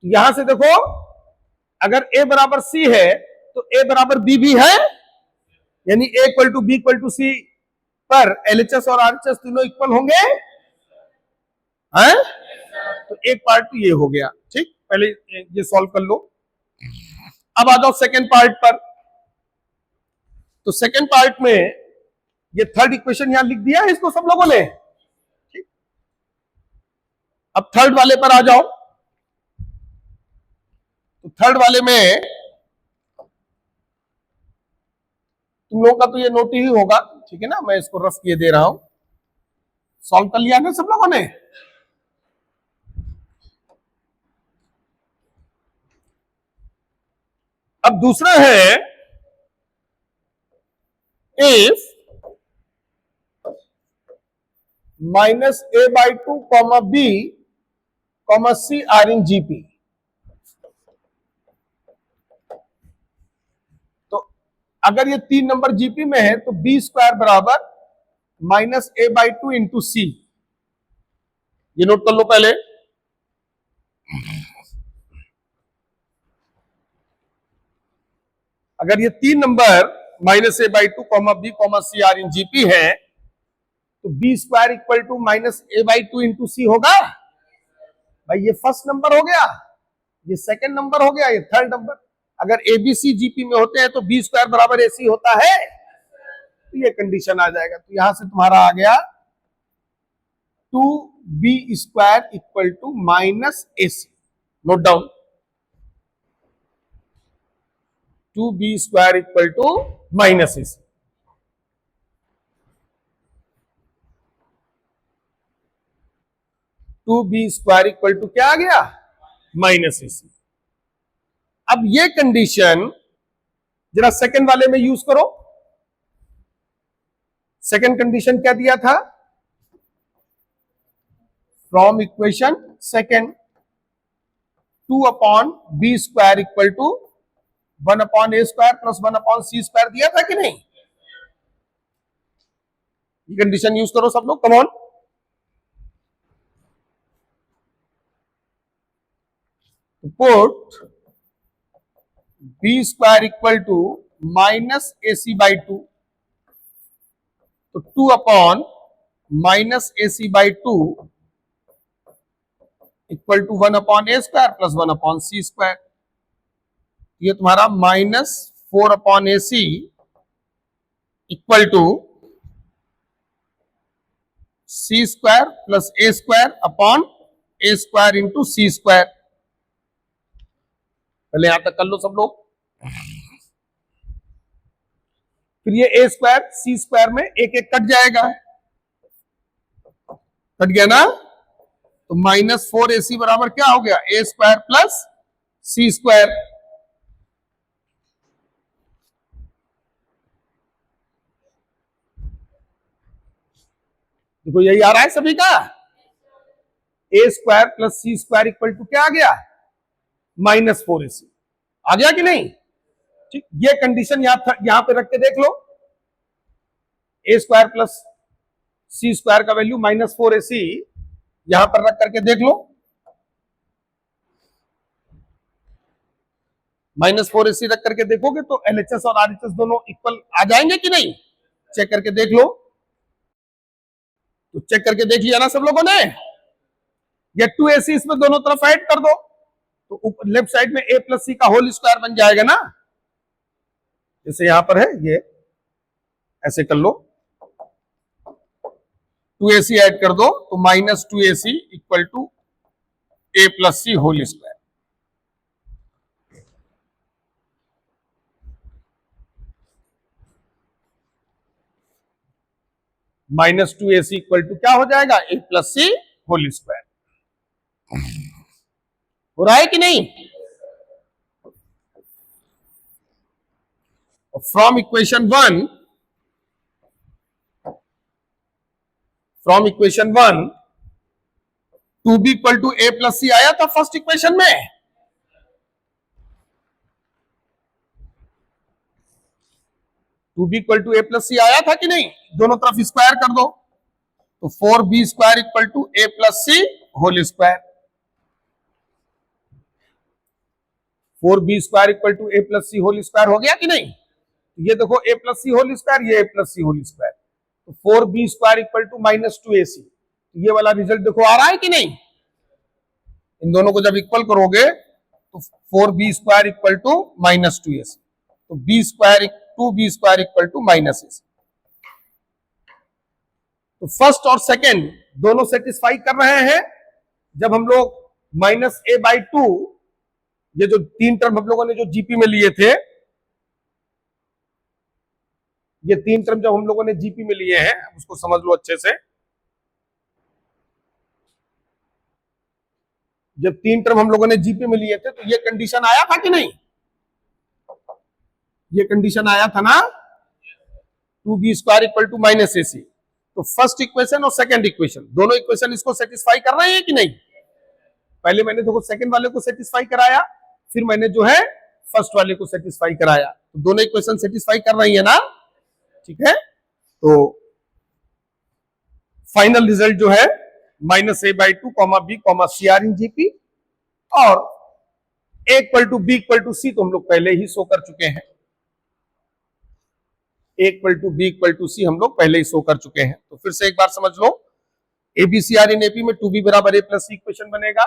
यहां से देखो अगर a बराबर c है तो a बराबर b भी है, यानी a equal to b equal to c पर एलएचएस और आरएचएस तीनों इक्वल होंगे हैं? तो एक पार्ट ये हो गया। ठीक, पहले ये सॉल्व कर लो। अब आ जाओ सेकेंड पार्ट पर। तो सेकेंड पार्ट में ये थर्ड इक्वेशन यहां लिख दिया है इसको सब लोगों ने। ठीक, अब थर्ड वाले पर आ जाओ। तो थर्ड वाले में तुम लोगों का तो ये नोट ही होगा, ठीक है ना, मैं इसको रफ किए दे रहा हूं। सॉल्व कर लिया ना सब लोगों ने? अब दूसरा है if minus A by two comma B comma C are in GP. तो अगर ये 3 नंबर जीपी में है तो बी स्क्वायर बराबर minus A by two into C. ये नोट कर लो पहले। अगर ये 3 number minus A by two comma B comma C are in GP है तो B square equal to minus A by two into C होगा। भाई ये फर्स्ट नंबर हो गया, ये सेकंड नंबर हो गया, ये थर्ड नंबर। अगर एबीसी जीपी में होते हैं तो बी स्क्वायर बराबर ए सी होता है, तो ये कंडीशन आ जाएगा। तो यहां से तुम्हारा आ गया 2b square equal to minus a c. Note down, 2b square equal to minus a c. Two b square equal to क्या आ गया? Minus a c. अब ये कंडीशन जरा सेकंड वाले में यूज करो। सेकंड कंडीशन क्या दिया था? From equation second 2 upon b square equal to 1 upon a square plus 1 upon c square दिया था कि नहीं? ये कंडीशन यूज करो सब लोग, come on. Put b square equal to minus a c by two, तो 2 upon minus a c by two equal to 1 upon a square plus 1 upon c square. ये तुम्हारा minus 4 upon a c equal to c square plus a square upon a square into c square. पहले यहां तक कर लो सब लोग। फिर ये ए स्क्वायर सी स्क्वायर में एक एक कट जाएगा, कट गया ना? तो माइनस 4ac बराबर क्या हो गया? A square plus C square. देखो यही आ रहा है सभी का। A square plus C square equal to क्या आ गया? Minus 4ac। आ गया कि नहीं? ठीक, ये कंडीशन यहां पे रख के देख लो। ए स्क्वायर प्लस सी स्क्वायर का वैल्यू माइनस 4ac यहां पर रख करके देख लो, -4ac रख करके देखोगे तो LHS और RHS दोनों इक्वल आ जाएंगे कि नहीं, चेक करके देख लो। तो चेक करके देख लिया ना सब लोगों ने। या 2ac इसमें दोनों तरफ ऐड कर दो तो लेफ्ट साइड में a + c का होल स्क्वायर बन जाएगा ना, जैसे यहां पर है ये, ऐसे कर लो, 2ac ऐड कर दो तो -2ac = a + c whole square. -2ac = क्या हो जाएगा, a + c होल स्क्वायर। हो रहा है कि नहीं? From equation 1 2b = a + c आया था फर्स्ट इक्वेशन में। Two B equal to A plus C आया था कि नहीं, दोनों तरफ स्क्वायर कर दो तो 4b² = a + c whole square. 4b² = a + c whole square हो गया कि नहीं? ये देखो a + c होल स्क्वायर, ये a + c होल स्क्वायर, तो 4b² = -2ac। ये वाला रिजल्ट देखो आ रहा है कि नहीं? इन दोनों को जब इक्वल करोगे तो 4b² = -2ac, तो 2b² = -ac। तो फर्स्ट और सेकंड दोनों सेटिस्फाई कर रहे हैं। जब हम लोग -a/2, ये जो 3 टर्म हम लोगों ने जो जीपी में लिए थे, ये 3 टर्म जब हम लोगों ने जीपी में लिए हैं, उसको समझ लो अच्छे से। जब 3 टर्म हम लोगों ने जीपी में लिए थे तो ये कंडीशन आया था कि नहीं? ये कंडीशन आया था ना, 2b² = -ac। तो फर्स्ट इक्वेशन और सेकंड इक्वेशन दोनों इक्वेशन इसको सेटिस्फाई कर रहे हैं कि नहीं? पहले मैंने देखो सेकंड वाले को सेटिस्फाई कराया, फिर मैंने जो है फर्स्ट वाले को सेटिस्फाई कराया, तो दोनों इक्वेशन सेटिस्फाई कर रही है ना, ठीक है। तो फाइनल रिजल्ट जो है -a/2, b, c are in GP, और a = b = c तो हम लोग पहले ही शो कर चुके हैं। a = b = c हम लोग पहले ही शो कर चुके हैं। तो फिर से एक बार समझ लो, ABCR इन AP में 2b = a + c इक्वेशन बनेगा।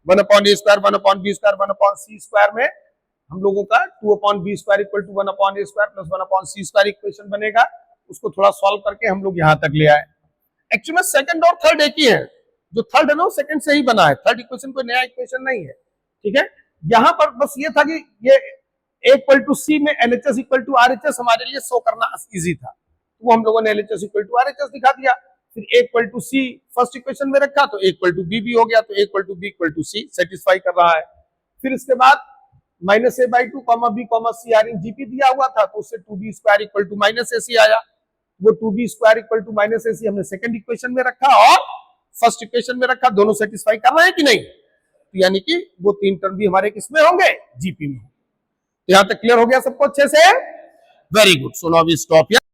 1/a² 1/b² 1/c² में हम लोगों का 2/b² = 1/a² + 1/c² इक्वेशन बनेगा। उसको थोड़ा सॉल्व करके हम लोग यहां तक ले आए। एक्चुअली में सेकंड और थर्ड एक ही है, जो थर्ड है ना वो सेकंड से ही बना है, थर्ड इक्वेशन कोई नया इक्वेशन नहीं है, ठीक है। यहां पर बस ये था कि ये a = c में LHS = RHS हमारे लिए शो करना इजी था, तो हम लोगों ने LHS = RHS दिखा दिया। फिर a = c फर्स्ट इक्वेशन में रखा तो a = b भी हो गया, तो a = b = c सेटिस्फाई कर रहा है। फिर इसके बाद -a/2, b, c are in GP दिया हुआ था, तो उससे 2b² = -ac आया। वो 2b² = -ac हमने सेकंड इक्वेशन में रखा और फर्स्ट इक्वेशन में रखा, दोनों सेटिस्फाई कर रहे हैं कि नहीं? तो यानी कि वो 3 टर्म भी हमारे किसमें होंगे, जीपी में। तो यहां तक क्लियर हो गया सबको अच्छे से? Very good. So now we stop here.